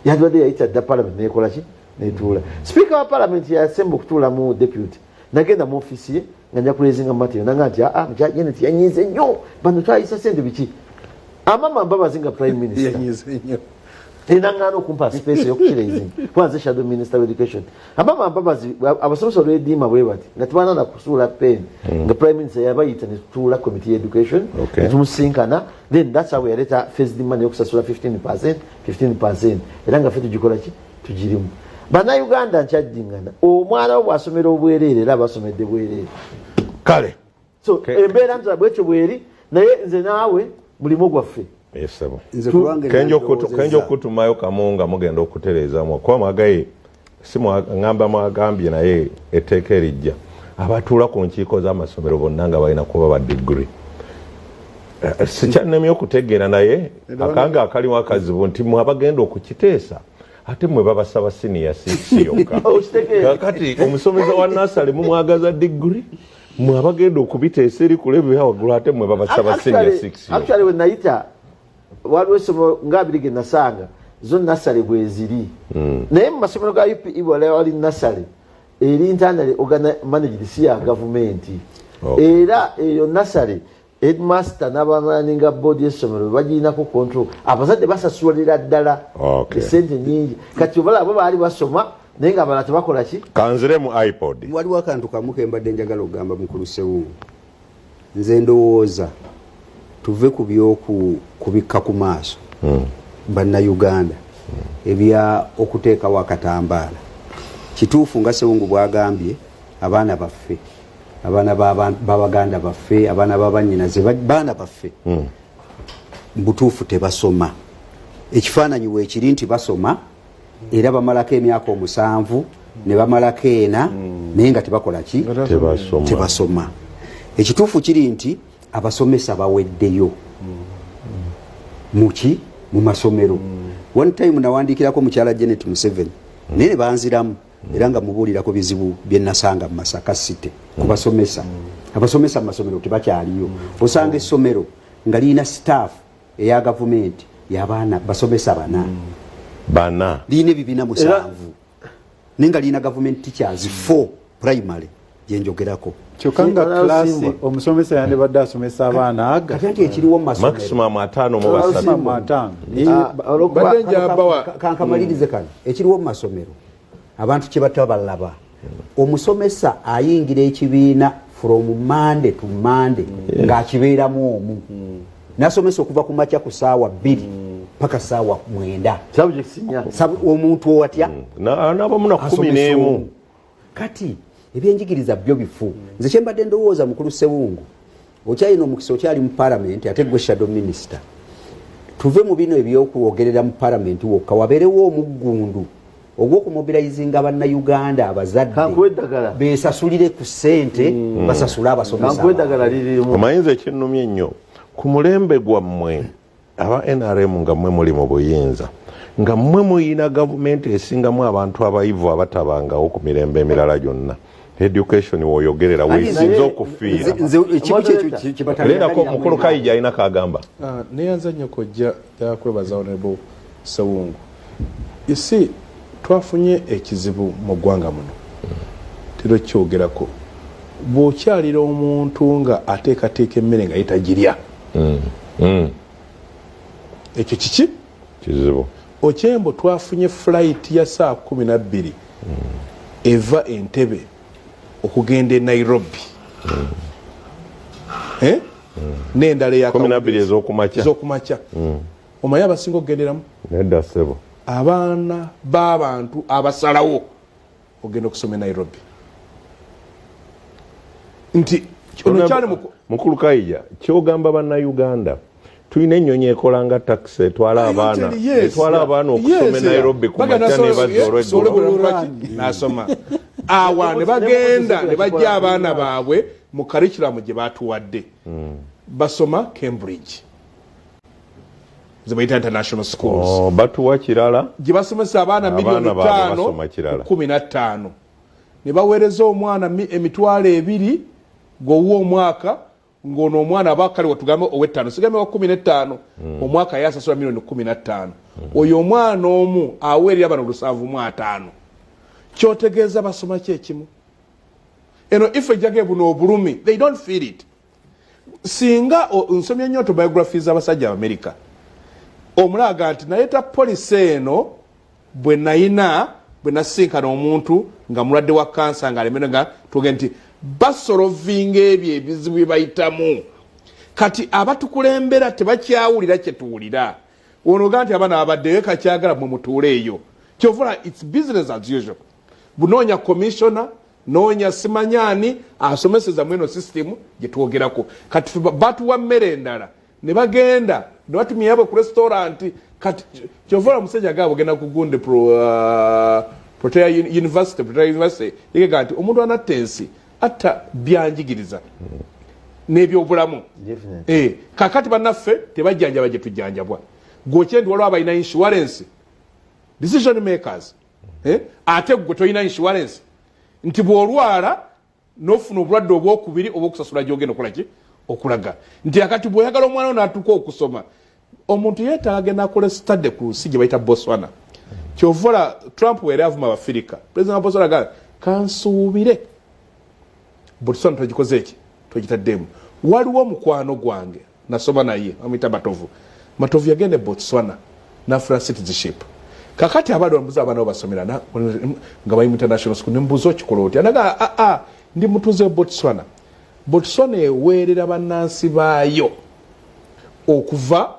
D: yadwadde yayita dda parliament nekola ki netuula speaker wa parliament yasemba okutuula mu deputy nagenda mu office ye nga nja kulezinga mateo nanga nti mukyagenda nti yanyize nnyo bano twayisa sente biki amama mbabazinga prime minister
E: yanyize nnyo
D: enangana okumpa space yokukirezinga kwanze shadow minister of education amama mbabazi abasomesa olwediima bwe bati nga tebana na kusuula pen nga prime minister yabayita ne tutuula committee education tumusinkana then that's how yaleta first demand yokusasula 15% era nga ffe tugikola ki tugirimu bannayuganda nkyajjingana omwana wo bw'asomera obwereere era abasomedde bwereere
A: kale
D: so embeera nzala bwekyo bweri naye nze naawe mulimu gwaffe
A: kenja okutumayo kamunga mugenda okutereezamu kuba mwagaye si ngamba mwagambye naye etteeka erijja abatuula ku nkiiko z'amasomero bonna nga balina kuba ba diguri sikyannemye okutegeera naye akanga akalimu akazibu nti mwe abagenda okukiteesa ate mwe babasaba siniya 6 yokka kati omusomesa wa nasale mumwagaza diguri mwe abagenda okubiteesa eri ku level yawaggulu ate mwe babasaba siniya 6
D: actually when naita waliwo essomo nga abiri ge nasanga zo nasale bweziri naye mu masomero ga UPE wali nasale eri internally managed si ya gavumenti era eyo nasale headmaster n'abamaninga board y'essomero bagirinako control. Abazadde basasulira ddala esente nyingi. Kati obala abo baali basoma naye nga abalala tebakola ki?
A: Kanzire mu iPod.
B: Waliwo akantu kamu ke mbadde njagala okugamba Mukulu Ssewungu. Nze ndowooza tuve ku by'okubikka ku maaso bannayuganda ebya okuteekawo akatambaala. Kituufu nga Ssewungu bw'agambye abaana baffe, abaana b'Abaganda baffe, abaana b'abannyinaze baana baffe mbutuufu tebasoma. Ekifaananyi weekiri nti basoma era bamalako emyaka 7 ne bamalako 4 naye nga tebakola ki? Tebasoma. Ekituufu kiri nti abasomesa baweddeyo muki mu masomero. One time nawandiikirako mukyala Janet Museveni naye ne banziramu era nga mubuulirako bizibu bye nasanga mu Masaka City kubasomesa. Abasomesa mu masomero tebakyaliyo. Osanga essomero nga lirina staff eya gavumenti y'abaana basomesa bana lirina ebibiina 7 naye nga lirina gavumenti teachers 4 primary gyenjogerako.
C: Kyokka nga klasi omusomesa yandibadde asomesa abaana aga
B: kati ekiriwo mu masomero
A: maximum 5
B: kankamalirize kano ekiriwo mu masomero abantu kye batabalaba omusomesa ayingira ekibiina from Monday to Monday ng'akibeeramu omu nasomesa okuva ku makya ku ssaawa 2 paka ssaawa 9 omuntu watya
A: n'abamu na 11
B: kati ebyenjigiriza byo bifu. Nze kyembadde ndowooza Mukulu Ssewungu okyalina omukisa okyali mu parliament ate gwe shadow minister tuve mu bino ebyokwogerera mu parliament wokka wabeerewo omuggundu ogw'okumobilizinga bannayuganda abazadde beesasulire ku ssente basasule abasomesa.
A: Omayinza ekinnumya ennyo ku mulembe gwammwe aba NRM nga mmwe muli mu buyinza nga mmwe muyina gavumenti esingamu abantu abayivu abatabangawo ku mirembe emirala gyonna. Education woyogerera weesinza okufiira lerako Mukulu Kayija alina kagamba.
E: Neyanza nnyo kojja yakwebaza Honorable Ssewungu. You see, twafunye ekizibu mu ggwanga muno tero kyogerako bw'okyalira omuntu nga ateekateeka emmere nga yetagirya ekyo kiki
A: kizibu.
E: Okyembo twafunye flight ya saa 12 eva Entebbe okugenda e Nairobi n'endala ya
A: 12
E: ez'okumakya omanyi abasinga okugenderamu
A: nedda ssebo
E: abaana b'abantu abasalawo ogenda okusoma e Nairobi nti
A: Mukulu Kayija kyogamba bannayuganda tulina ennyonyi ekola nga taxi etwala abaana okusoma e Nairobi ku makya nebazza olw'eggulu
E: nasoma awa ne bagenda ne bajja abaana baabwe mu curriculum gye batuwadde basoma Cambridge zibayita international schools
A: batuwa kirala
E: gye basomesa abaana milioni 5.15 ne baweereza omwana emitwalo 2 gw'owuwa omwaka ng'ono omwana abakali watugambe ow'ettaano sigambe wa 15 omwaka yasasula milioni 15 oyo omwana omu aweerera bano 705 kyotegeeza basoma kyekimu eno ife jage buno obulumi they don't feel it singa nsomye nnyo autobiographies z'abasajja America omulaga nti nayeta police eno bwe nasinkana omuntu nga mulwadde wa kansa nga alemere nga tuge nti basolovinga ebyo ebizibu bye bayitamu kati abatukulembera tebakyawulira kye tuwulira onoga nti abaana babaddeyo kakyagala mwe mutuule eyo kyovula its business as usual bunoonya commissioner noonya simanyani asomeseza mweno system gye twogerako kati batuwa mmere endala ne bagenda ne batumya yabwe ku restaurant kati kyovula musajja gabo genda kugunde Pretoria University yega nti omuntu anatensi atta byanjigiriza n'ebyobulamu kakati bannaffe tebajjanjaba gye tujjanjabwa gwokyendi waliwo abalina insurance decision makers ate gwe tolina insurance nti bw'olwala n'ofuna obulwadde obwokubiri obwokusasula gyogenda okolaki okulaga nti akati bw'oyagala omwana n'atuuka okusoma omuntu yeetaaga n'akola study ku nsi gye bayita Botswana kyovula Trump wera avuma Abafirika president wa Botswana kansuubire Botswana togikoze eki togitaddemu waliwo mukwano gwange nasoma naye amita Matovu yagende Botswana nafuna citizenship kakati abadde bamubuuza abaana basomera nga bali mu international school nembuuza okikola otya naga ndi mutuuze wa Botswana eweerera bannansi baayo okuva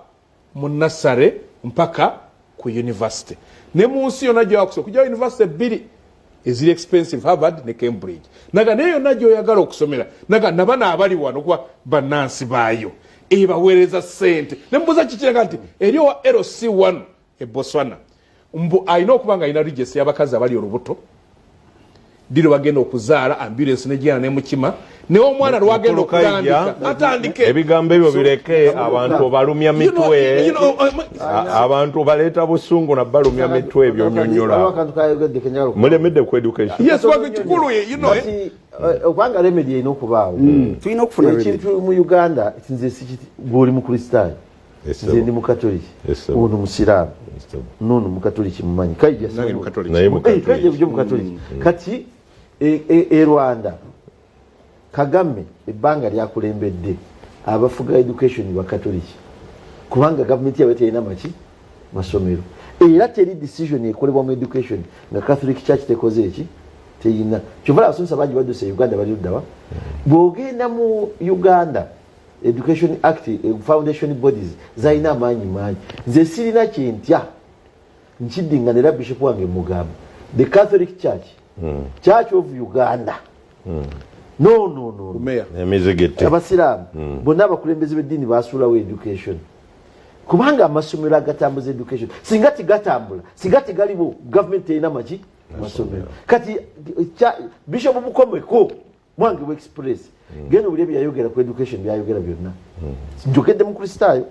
E: mu nasare mpaka ku university ne mu nsi yonna gyoyakusobola kujja university bbiri eziri expensive Harvard ne Cambridge naga naye yonna gyoyagala okusomera naga nabana abali wano kuba bannansi baayo ebaweereza ssente nembuuza kikiraga nti eri owa LC1 e Botswana mbu alina okuba nga alina register y'abakazi abali olubuto diro bagenda okuzaala ambulance negenda nemukima ne omwana lwagenda okutandika atandike
A: ebigambo ebyo bireke abantu balumya mitwe abantu baleeta busungu na balumya mitwe ebyo nyonyola mulemedde ku education
E: yes wage kikulu
D: okwanga remedy ino okubaawo
B: tulina okufuna
D: ekintu mu Uganda nze sikiti bwoli mu kristaayo nze ndi mukatoliki ono musiraamu nono mukatoliki mumanyi kaija mukatoliki kati Rwanda Kagame ebbanga lyakulembedde abafuga education bakatoliki kubanga government yawe terina maki masomero era teri decision ekolebwa mu education nga Catholic Church tekoze eki teyina kyobala abasomesa bangi badduse Uganda bali luddawa bw'ogenda mu Uganda Education Act foundation bodies zalina amaanyi mangi nze sirina kyentya nkiddinganira bishop wange mugamba the Catholic Church Church of Uganda no
A: emizigiti
D: abasiraamu bonna abakulembeze b'eddiini basuulawo education kubanga amasomero agatambuza education singa tigatambula singa tigaliwo gavumenti terina maki masomero kati bishop mukomeko mwange wa express genda obuli ebyayogera ku education byayogera byonna njogedde mu kristaayo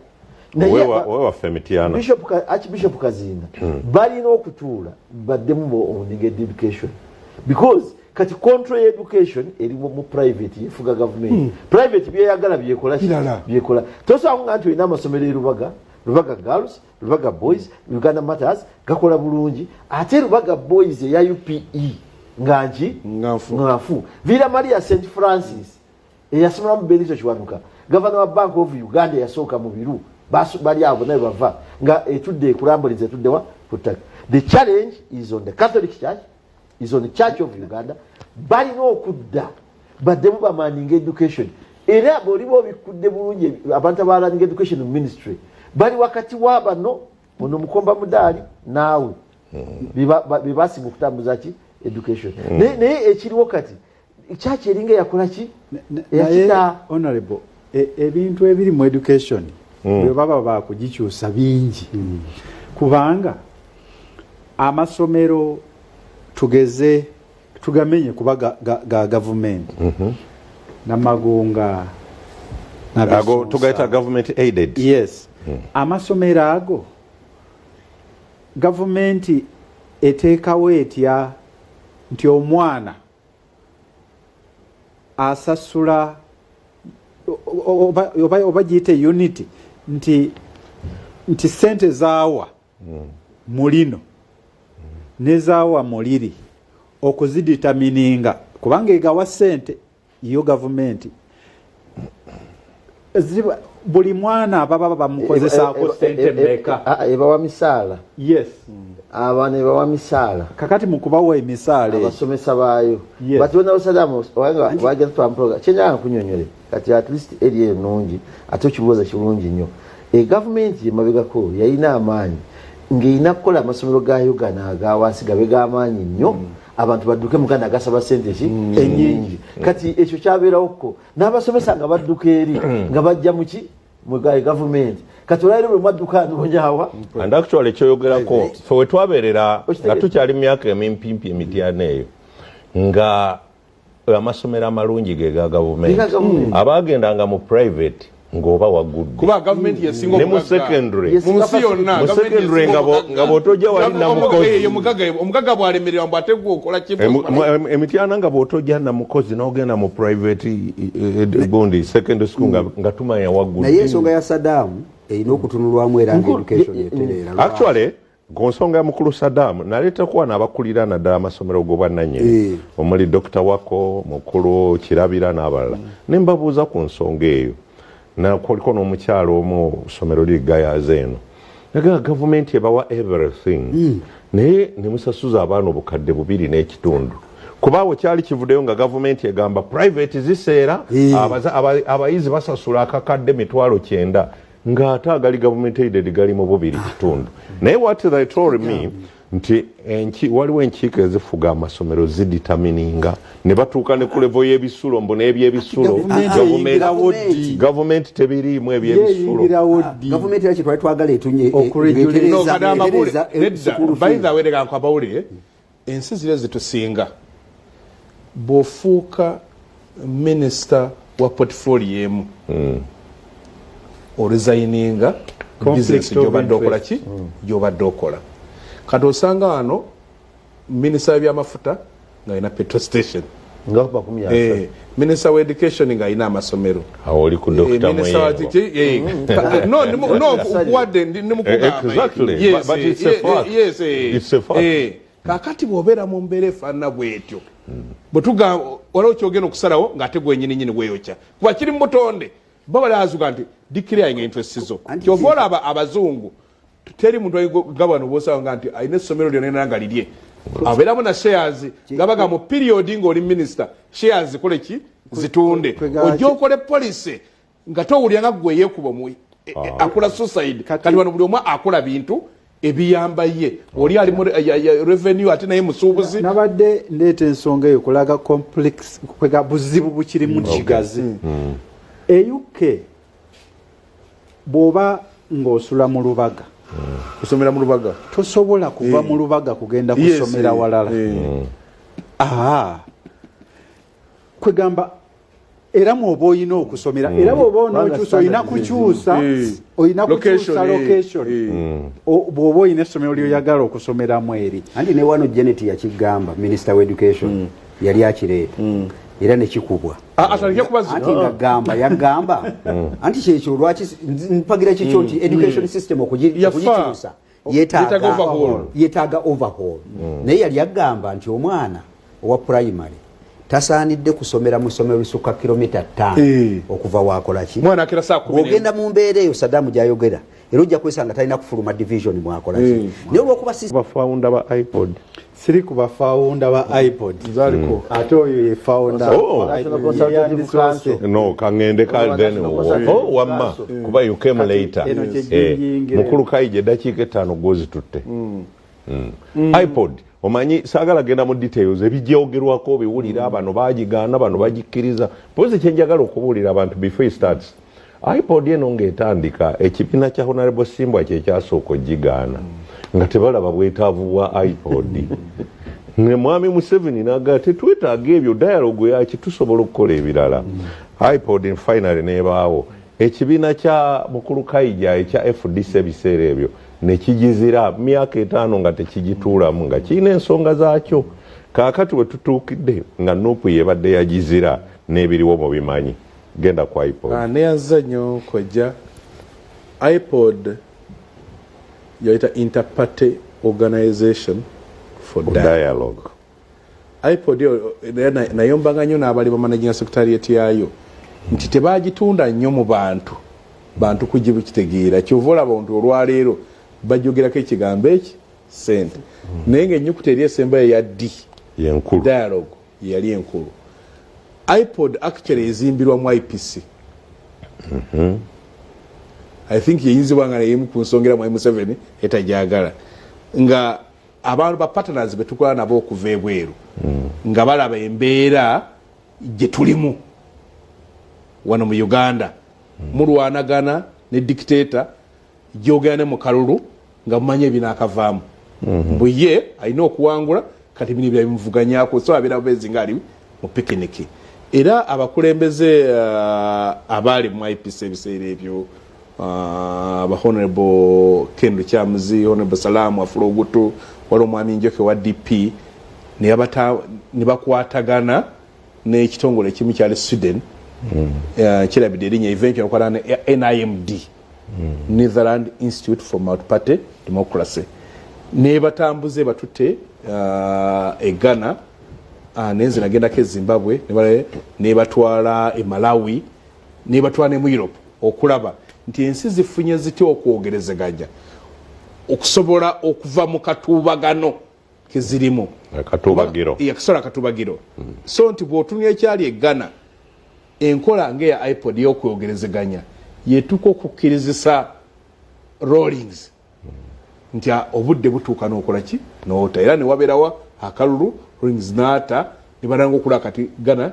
D: Archbishop Kazinda balina okutuula baddemu oninga education because kati control education eri mu private yefuga government private byeyagala byekola tosobola nga nti olina amasomero Rubaga Girls Rubaga Boys Uganda Matters gakola bulungi ate Rubaga Boys eya UPE nganji ngafu Villa Maria St Francis eyasomera mu Benizo Kiwanuka Governor wa Bank of Uganda yasooka mu biru bali abo naye bava nga etudde ekulamboliza etudde wa kutaka. The challenge is on the Catholic Church, is on the Church of Uganda. Balina okudda baddemu bamaninga education era bwoliba obikudde bulungi abantu abalanninga education ministry bali wakati wabano ono mukomba mudaali naawe bibasinga okutambuza ki education naye ekiriwo kati church eringa yakola ki
C: yakita honorable ebintu ebiri mu education bwe baba bakugikyusa bingi kubanga amasomero tugeze tugamenye kuba ga government namagonga
A: ago tugaita government aided
C: yes amasomero ago government eteekawo etya nti omwana asasula oba giyite unity nti sente zaawa mulino nezaawa muliri okuziditamininga kubanga egawa sente iyo gavumenti buli mwana ababa bamukozesaako sente meka
D: ebawa misaala
C: yes
D: abaana ebawa misaala
C: kakati mukubawa emisaala
D: abasomesa baayo bati bona Sadamu wagenda twamproga kyenjala kunyonyole kati at least eri enungi ate okibuuza kirungi nnyo gavumenti emabegako yalina amaanyi ng'erina kukola amasomero ga Uganda agawansi gabe g'amaanyi nnyo abantu badduke muganda agasaba sente ki ennyingi kati ekyo kyabeerawoko n'abasomesa nga badduka eri nga bajja muki mu gavumenti kati olwaire bwe mwadduka anoonyawa
A: and actually kyoyogerako fe we twabeerera nga tukyali mu myaka emimpimpi emityana eyo nga amasomero amalungi ge ga gavumenti abaagendanga mu private ngoba waggudde
E: kuba government yesinga
A: ne mu secondary mu secondary nga bw'otojja wali namukozi
E: omugaga bw'alemererwa mbw ate gwokola
A: emityana nga bw'otojja namukozi n'ogenda mu private gundi secondary school nga tumanya waggudde
B: naye ensonga ya Sadamu erina okutunulwamu era nga education etereera
A: actually Gonsonga mukulu Saddam naleta kuwa nabakulira naddala amasomero g'obwannannyini omuli Dr. Wako mukulu Kirabira n'abalala ne mbabuuza ku nsonga eyo kuliko n'omukyalo omu somero liggayaze eno nagaa gavumenti ebawa everything naye ne musasuza abaana obukadde 2.5 kubaawo kyali kivuddeyo nga gavumenti egamba private ziseera abayizi basasula akakadde 900 ng'ate agali government aided gali mu 2.5 naye what they told me nti waliwo enkiiko ezifuga amasomero ziditamininga ne batuuka ne ku levo y'ebisulo mbu n'ebyebisulo gavumenti tebiriimu ebyebisulo
B: gavumenti yaki twali twagala etunye
E: bayinza awereka nkabawulire ensi zire zitusinga bw'ofuuka minisita wa portfolio emu oresigninga business gyobadde okola ki gyobadde okola kati osanga wano minisita w'ebyamafuta ng'alina petrol station minisita wa education ng'alina amasomero
A: oli ku Dr.
E: wadde kakati bw'obeera mu mbeera efaanana bwetyo bwetugamba waliwo kyogenda okusalawo ng'ate gwenyininyini weeyokya kuba kiri mu butonde bo balaazuga nti declaring interest zo kyova olaba abazungu teri muntu gavana bwosanga nti alina essomero lyonna nga lirye abeeramu na shares gabaga mu period ng'oli minisita shares zikole ki zitunde ojja okole policy nga towulira nga gwe yeekuba mu akola suicide kati wano buli omu akola bintu ebiyamba ye oli ali mu revenue ate naye musuubuzi
C: nabadde ndeeta ensonga eyo kulaga complex kwega buzibu bukiri mu kigazi eyuke bw'oba ng'osula mu lubaga
E: kusomera mu lubaga
C: tosobola kuva mu lubaga kugenda kusomera walala kwegamba era mwoba olina okusomera era bw'oba onookyusa olina kukyusa location bw'oba olina essomero lyoyagala okusomeramu eri
B: anti ne wano Janet yakigamba minisita wa education yali akireeta era nekikubwa anti ngagamba yagamba anti kyekyo lwaki mpagira kikyo nti education system okugikyusa yeetaaga overhaul naye yali yagamba nti omwana owa primary tasaanidde kusomera mu ssomero lisukka kilomita 5 okuva waakolaki bw'ogenda mu mbeera eyo Saddam gy'ayogera era ojja kwesanga talina kufuluma division mwakolaki naye olwokuba
A: bafawunda ba iPod
C: siri ku bafawunda ba iPod ate oyo ye fawunda
A: no kangende then wamma kuba you came later mukulu Kaije dakiika 5 gozitutte iPod omanyi saagala genda mu details ebijjogerwako biwulira bano bagigaana bano bagikkiriza pozi kyenjagala okubuulira abantu before it starts iPod eno ng'etandika ekibiina kya Honorable Simbwa kyekyasooka ogigaana nga tebalaba bwetaavu bwa iPod ne mwami Museveni n'agamba tetwetaaga ebyo dialogue yaki tusobola okukola ebirala iPod finally neebaawo ekibiina kya mukulu Kaija ekya FDC ebiseera ebyo nekigizira myaka 5 nga tekigituulamu nga kirina ensonga zaakyo kaakati we tutuukidde nga Nuupu yebadde yagizira n'ebiriwo mu bimanyi genda ku iPod
E: neyaza nnyo kojja iPod yaita interparty organization for dialogue iPod nayombanga nnyo n'abali ba managing secretariat yayo nti tebagitunda nnyo mu bantu kugibukitegeera kyova olaba abantu olwaleero bajogerako ekigambo eki sente naye ng'ennyukuta eri esembayo eya D
A: yenkulu
E: dialogue yali enkulu iPod actually ezimbirwa mu IPC I think yeyinzibwa nga neyemu ku nsongera mu M7 etajagala nga abantu ba partners betukola nabo okuva ebweru nga balaba embeera gye tulimu wano mu Uganda mulwanagana ne dictator gyogera ne mu kalulu nga mumanye ebinaakavaamu mbuye alina okuwangula kati bino byabimuvuganyako so abeera bezi nga ali mu pikiniki era abakulembeze abaali mu IPC ebiseera ebyo Honorable Ken Kyamuzi, Honorable Salamu Afrogutu, wali omwami Njoke wa DP ne bakwatagana n'ekitongole ekimu kyali Sweden kirabidde erinnya event yakola ne NIMD Netherlands Institute for Multi-Party Democracy ne batambuze batutte e Ghana nenze nagendako e Zimbabwe ne batwala e Malawi ne batwala ne mu Europe okulaba nti ensi zifunye zitya okwogerezeganya okusobola okuva mu katuubagano kezirimu akatubagiro so nti bw'otumya ekyali e Ghana enkola ng'eya iPod y'okwogerezeganya yetuka okukkirizisa rollings nti obudde butuuka n'okola ki n'ota era ne wabeerawa akalulu rollings n'ata ne balanga okula kati Ghana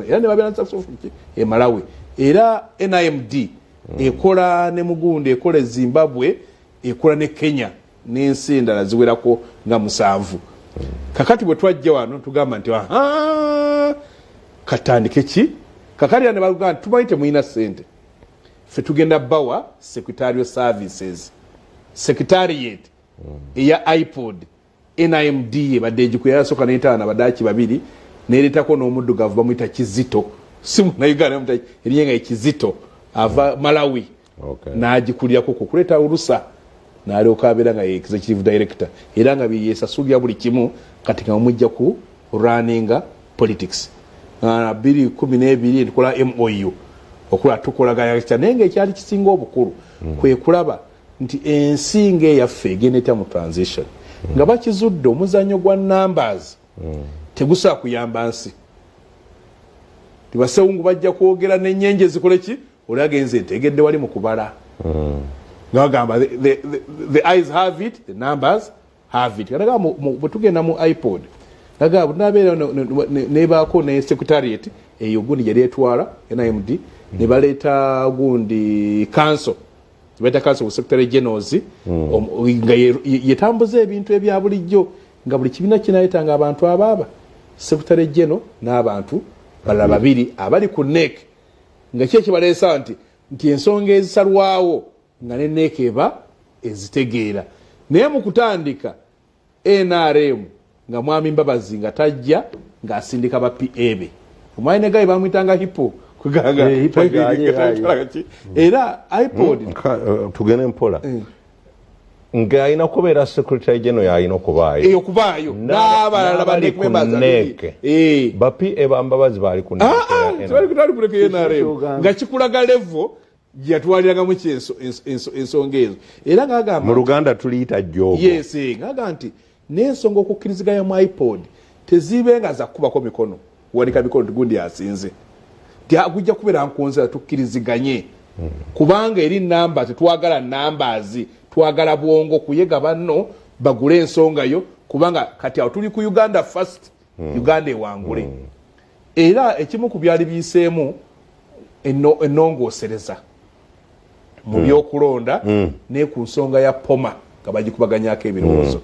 E: era ne babeera nsafuki e Malawi era NIMD ekola ne Mugunda ekola e Zimbabwe ekola ne Kenya n'ensi endala ziwerako nga 7 kakati bwe twajja wano tugamba nti katandike ki kakati ne bagamba tubayite muyina ssente ffe tugenda bawa secretarial services secretariat eya iPod NIMD ebadde egikuya yasooka n'etaana badaki babiri neeretako n'omuddugavu bamuyita Kizito si munauganda bamuyita erinyenga Kizito ava Malawi n'agikulirako kuleeta olusa n'alyoka abeera nga executive director era nga yesasulya buli kimu kati nga mujja ku runninga politics 2012 tukola MOU okula tukolaganya naye ng'ekyali kisinga obukulu kwe kulaba nti ensi ng'eyaffe egenda mu transition nga bakizudde omuzannyo gwa numbers tegusobola kuyamba nsi tibasewungu bajja kwogera n'ennyenje zikole ki oli agenze ntegedde wali mu kubala ngagamba the eyes have it the numbers have it kanaga bwe tugenda mu iPod naga nabeera nebaako ne secretariat eyo gundi yali etwala NIMD ne baleeta gundi council beta council secretary generals nga yetambuza ebintu ebya bulijjo nga buli kibiina kinaayetanga abantu ababa secretary general n'abantu balala babiri abali ku NEC nga kye kibaleesa nti ensonga ezisalwawo nga ne NEC eba ezitegeera naye mu kutandika NRM nga mwami Mbabazi nga tajja ng'asindika ba PA be omwami Negayi bamuyitanga hippo kuganga era iPod
A: tugende mpola nga alina kubeera secretary general yalina okubaayo
E: n'abalala ba NEC members
A: ba PA ba Mbabazi baali ku
E: NRM nga kikulaga level gyatwaliragamu ensonga ezo era ngagamba
A: mu Luganda tuliyita jogo
E: yes ngagamba nti n'ensonga okukkiriziganya mu iPod tezibenga za kubako mikono wanika mikono tugundi asinze tiagujja kubeera nkonzera tukkiriziganye kubanga eri namba tetwagala numbers twagala bwongo kuyega banno bagule ensonga yo kubanga kati awo tuli ku Uganda first Uganda ewangule era ekimu ku byali biyiseemu ennongoosereza mu byokulonda ne ku nsonga ya poma nga bagikubaganyako ebirowoozo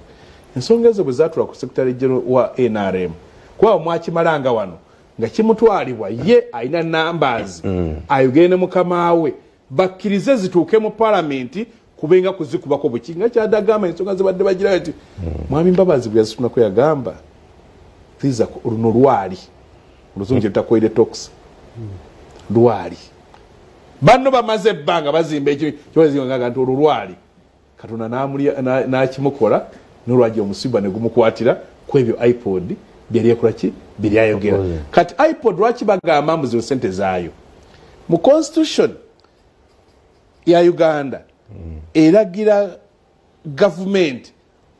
E: ensonga ezo bwe zaatula ku secretary general wa NRM kuba mwakimalanga wano nga kimutwalibwa ye alina numbers ayogere ne mukama we bakkirize zituuke mu palamenti kubenga kuzikubako buki nga kyadagamba ensonga zibadde bagira nti mwami Mbabazi bwe yazitunako yagamba tiza luno lwali oluzungu lutakoire tox lwali banno bamaze ebbanga bazimba ekyo kyozinga nti olulwali Katonda n'akimukola n'olwajja omusiba ne gumukwatira ku ebyo iPod byali ekola ki byali ayogera kati iPod lwaki bagamba mbu zino sente zaayo mu constitution ya Uganda eragira government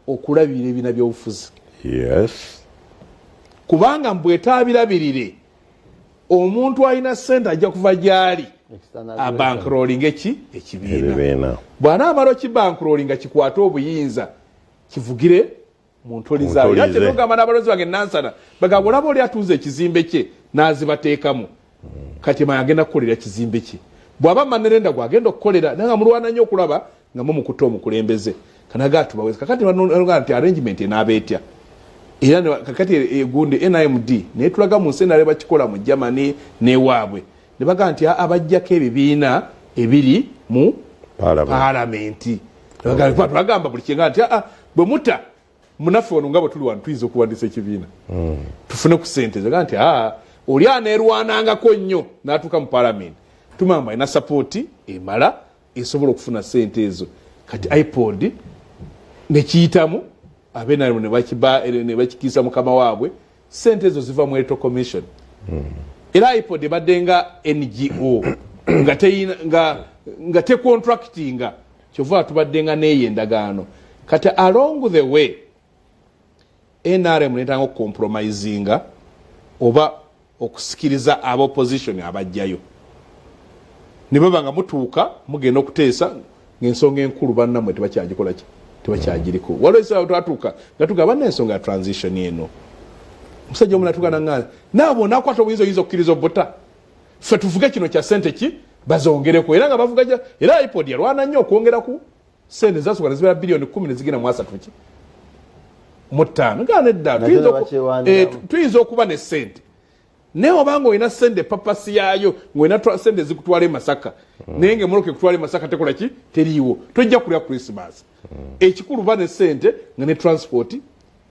E: okulabira ebina by'obufuzi kubanga mbwetaabirabirire omuntu alina sente ajja kuva gyali abankrolling ekibiina bw'anaamala okibankrolling kikwate obuyinza kivugire mu ntoli zaayo era kyetugamba n'abalozi bange nansana bagamba olaba oli atuuza ekizimbe kye n'azibateekamu kati agenda kukolera kizimbe kye bw'aba manerenda gwagenda okukolera naye nga mulwana nnyo okulaba nga mumukutte omukulembeze kanaga atubaweza kakati nti arrangement enaaba etya era kakati egundi NIMD naye tulaga mu nsi endala bakikola mu Germany n'ewaabwe ne bagamba nti abajjako ebibiina ebiri mu palamenti twagamba buli kyenga nti bwe muta munaffe wano nga bwe tuli wano tuyinza okuwandiisa ekibiina tufune ku ssente zaga nti oli aneerwanangako nnyo n'atuuka mu palamenti tumamba alina sapooti emala esobola okufuna ssente ezo kati iPod nekiyitamu abenalemu ne bakikisa mukama waabwe sente ezo ziva mu electoral commission era IPOD ebadde nga NGO nga tecontractinga kyova tubadde nga neeyendagaano kati along the way NRM netanga okucompromisinga oba okusikiriza aba opposition abajjayo ne baba nga mutuuka mugenda okuteesa ng'ensonga enkulu bannamwe tebakyagikola ki tebakyagiriko waliwo ekiseera twatuuka nga tugamba n'ensonga ya transition eno omusajja omulala tugana nga naabo nakwata obuyinza oyinza okukkiriza obota ffe tuvuge kino kya sente ki bazongereko era nga bavuga era IPOD yalwana nnyo okwongera ku sente zasooka nezibeera bilioni 10 nezigenda mu 3 ki mu 5 nga nedda tuyinza okuba ne sente naye obanga olina sente papasi yaayo ng'olina sente zikutwala e Masaka naye ng'emmotoka ekutwala e Masaka tekola ki teriiwo tojja kulya Christmas ekikulu ba ne sente nga ne transport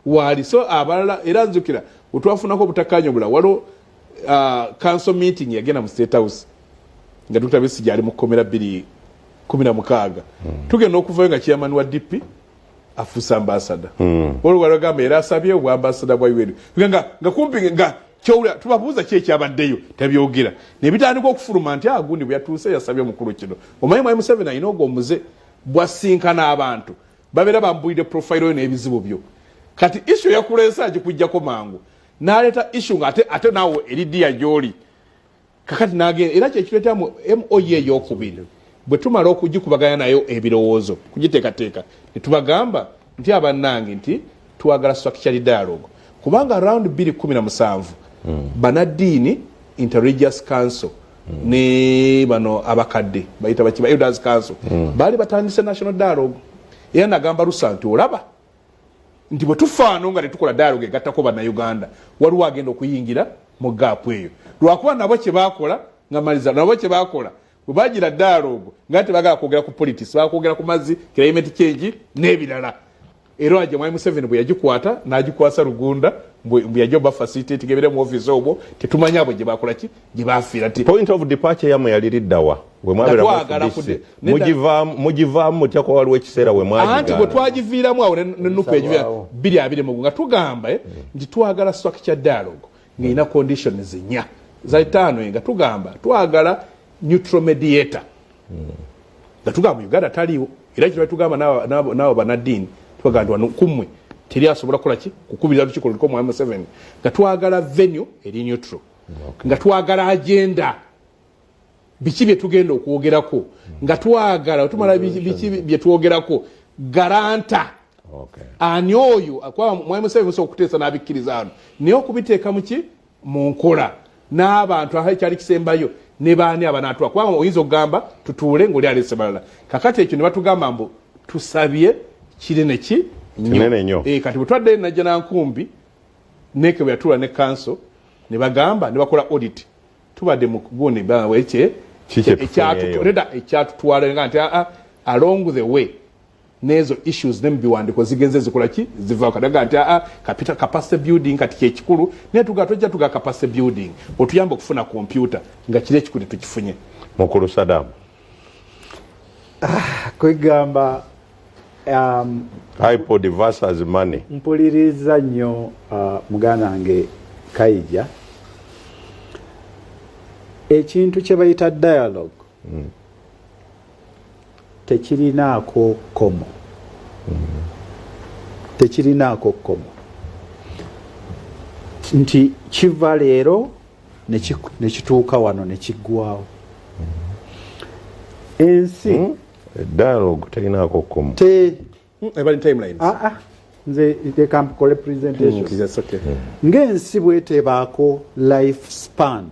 E: waali so abalala era nzukira otwafunako obutakkaanya obula waliwo council meeting yagenda mu State House nga Dr. Besigye ali mu kkomera 216 tugenda okuvayo nga chairman wa DP afuusa ambassador waliwo walagamba era asabye obwa ambassador bwa UN nga kumpi nga kyowula tubabuuza ki ekyabaddeyo tabyogera ne bitandika okufuluma nti agundi bwe yatuuse yasabye omukulu kino omanyi mwai Museveni alina ogwo omuze bwasinkana abantu babeera bambulire profile yo n'ebizibu byo kati issue yakuleesa agikujjako mangu n'aleeta issue nga ate naawe eridiya gy'oli kakati n'agenda era kyekireeta mu MOE ey'okubiri bwe tumala okugikubaganya nayo ebirowoozo kugiteekateeka ne tubagamba nti abannange nti twagala structural dialogue kubanga around 2017 banaddiini interreligious council ne bano abakadde bayita bakiba elders council baali batandise national dialogue era nagamba Lusa nti olaba nti bwe tufaano nga tetukola dialogue egattako bannayuganda waliwo agenda okuyingira mu gaapu eyo lwakuba nabo kye baakola nga maliza nabo kye baakola bwe bagira dialogue nga tebagala kwogera ku politics bakwogera ku mazzi climate change n'ebirala era ajja mwai Museveni bwe yagikwata n'agikwasa Rugunda bwe yajoba facilitate gebere mu office obwo tetumanya abo gye bakola ki gye bafiira ti
A: point of departure yamwe yaliriddawa bwe mwabera mugivaamu mutya ko waliwo ekiseera we mwagigana
E: anti bwe twagiviiramu awo nenuku egiviira 220 nga tugamba nti twagala structure dialogue ng'ina conditions nnya za 5 nga tugamba twagala neutral mediator nga tugamba Uganda taliwo era kino tugamba nabo banaddiini twagandwa kumwe teri asobola kola ki kukubiriza tukikola liko mu 7 nga twagala venue eri neutral nga twagala agenda biki bye tugenda okwogerako nga twagala otumala biki bye twogerako garanta ani oyo akwa mu 7 so okuteesa n'abikkiriza ano naye okubiteeka muki mu nkola n'abantu aho ekyali kisembayo ne baani abanatwa kwa oyinza okugamba tutuule ng'oli alese balala kakati ekyo ne batugamba mbu tusabye kirene ki
A: nnyo
E: kati bwe twadde najja nankumbi neke bwe yatula ne council ne bagamba ne bakola audit tubadde mu gundi baweke ekyatutwala nga nti along the way nezo issues nembiwandiko zigenze zikola ki ziva kadaga nti capital capacity building kati kyekikulu naye tugatujja tuga capacity building otuyamba okufuna computer nga kire kikuli tukifunye
A: mukulu Saddam
C: kwegamba
A: IPOD versus money
C: mpuliriza nnyo muganda wange Kaija ekintu kye bayita dialogue tekirinaako komo tekirinaako komo nti kiva leero nekituuka wano nekiggwawo ensi
A: dialogue terinaako komo
E: every timeline
C: nze iteka mpukole presentation ng'ensi bwetebaako life span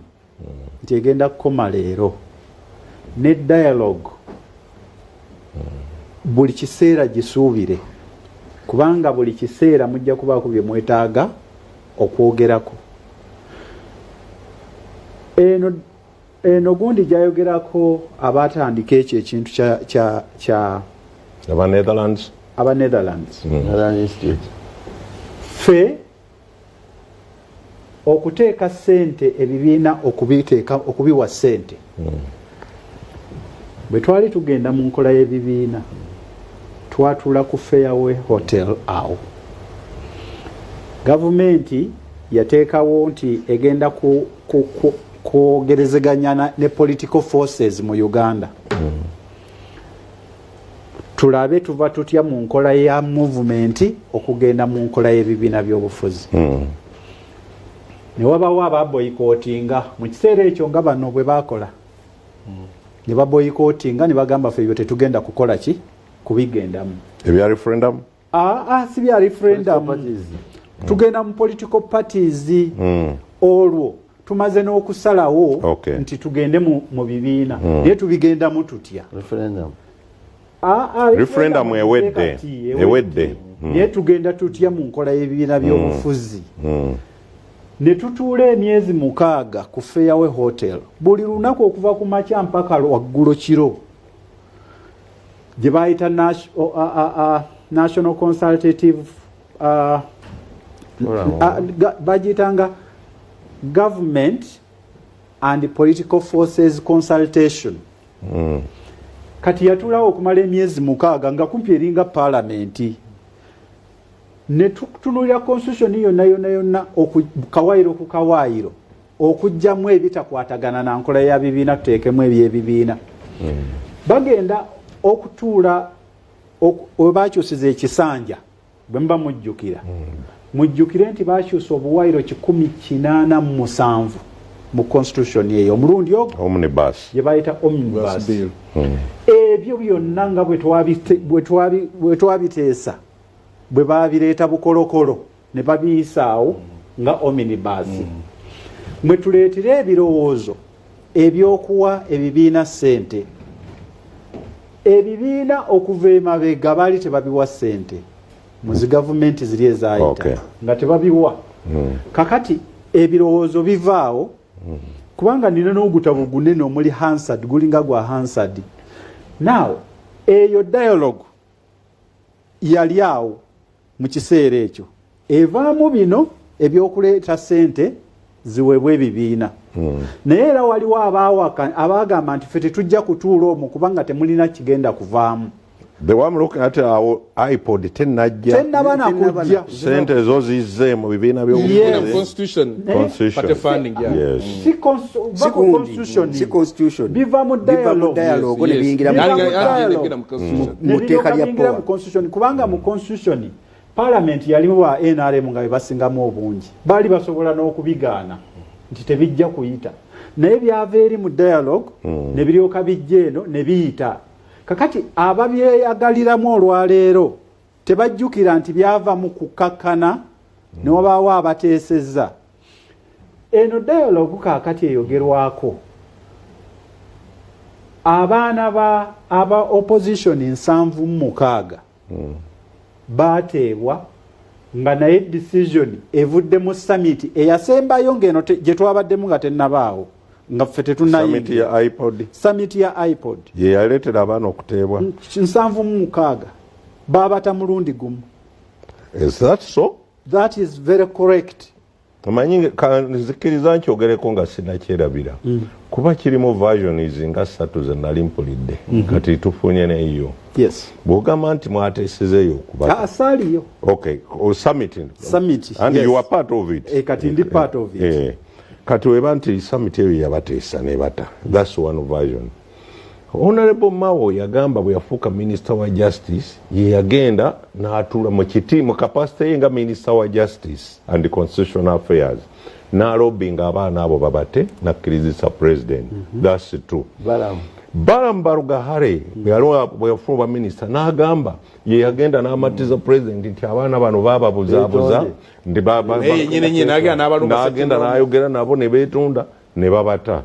C: nti egenda kukoma leero ne dialogue buli kiseera gisuubire kubanga buli kiseera mujja kubaako bye mwetaaga okwogerako eno gundi gyayogerako abatandika ekyo ekintu kya aba Netherlands fe okuteeka sente ebibiina okubiwa sente bwe twali tugenda mu nkola y'ebibiina twatula ku Fairway Hotel awo gavumenti yateekawo nti egenda kwogerezeganya ne political forces mu Uganda. Tulabe tuva tutya mu nkola ya movement okugenda mu nkola y'ebibiina by'obufuzi. Ne wabawo ababoycottinga mu kiseera ekyo nga bano bwe baakola. Ne baboycottinga ne bagamba ffe tetugenda kukola ki kubigendamu.
A: Ebya referendum?
C: Si bya referendum. Tugenda mu political parties. Olwo tumaze n'okusalawo nti tugende mu bibiina. Naye tubigendamu tutya?
D: Referendum.
A: Referendum ewedde.
C: Naye tugenda tutya mu nkola y'ebibiina by'obufuzi. Ne tutuula emyezi 6 ku Fairway Hotel. Buli lunaku okuva ku makya mpaka waggulo kiro. Gye bayita National Consultative bagiyitanga Government and Political Forces Consultation. Kati yatulawo okumala emyezi 6 nga kumpi eringa parliamenti. Ne tutunulira constitution yonna okukawayiro ku kawayiro okujjamu ebitakwatagana na nkola ya bibiina tuteekemu ebyebibiina. Bagenda okutuula bakyusiza ekisanja bwe mba mujjukira. Mujjukire nti bakyusa obuwayiro 187 mu constitution eyo omulundi ogwo
A: omnibus
C: ye bayita omnibus. Ebyo byonna nga bwe twabiteesa bwe babireeta bukolokolo ne babiyisaawo nga omnibus. Mwe tuleetera ebirowoozo ebyokuwa ebibiina ssente. Ebibiina okuva emabega baali tebabiwa ssente muzi gavumenti ziri ezaayita nga tebabiwa. Kakati ebirowoozo bivaawo kubanga nina n'ogutabo gunene omuli Hansard gulinga gwa Hansard. Now eyo dialogue yali awo mu kiseera ekyo evaamu bino ebyokuleeta ssente ziweebwa ebibiina. Naye era waliwo abaagamba nti ffe tetujja kutuula omwo kubanga temulina kigenda kuvaamu.
A: The one looking at our iPod tennajja sente zo zizze mu bibiina by'obufuzi.
E: Constitution. Party funding,
A: Yes.
C: Si constitution. Biva mu dialogue
B: ne bingira
C: mu constitution kubanga mu constitution parliament yalimu ba NRM nga bebasingamu obungi. Bali basobola n'okubigaana nti tebijja kuyita. Naye byava eri mu dialogue ne biryoka bijja eno ne biyita. Kakati ababyeyagaliramu olwaleero tebajjukira nti byava mu kukakkana ne wabaawo abateesezza. Eno dialogue kaakati eyogerwako abaana aba opposition 76 baateebwa nga naye decision evudde mu summit eyasembayo ng'eno gye twabaddemu nga tennabaawo nga ffe tetunayingira summit ya iPod
A: ye yaleetera abaana okuteebwa
C: 76 baabata mulundi gumu.
A: Is that so?
C: That is very correct.
A: Omanyi nzikiriza nkyogereko nga sinnakyerabira kuba kirimu versions nga 3 ze nali mpulidde kati tufunye neyo.
C: Yes.
A: Bw'ogamba nti mwateesezeeyo okuba
C: asaliyo.
A: Okay. Summit. And yes. You are part of it.
C: Kati ndi part of it.
A: Kati weba nti summit eyo yabateesa ne bata. That's one version. Honorable Mao yagamba bwe yafuuka Minister wa Justice ye yagenda n'atuula mu kiti mu capacity nga Minister wa Justice and Constitutional Affairs n'alobinga abaana abo babate nakkirizisa President. That's true. Balaam Barugahare bwe yafuuka Minister n'agamba ye yagenda n'amatiza President nti abaana bano baababuzaabuza ndi n'agenda n'ayogera nabo ne beetunda ne babata.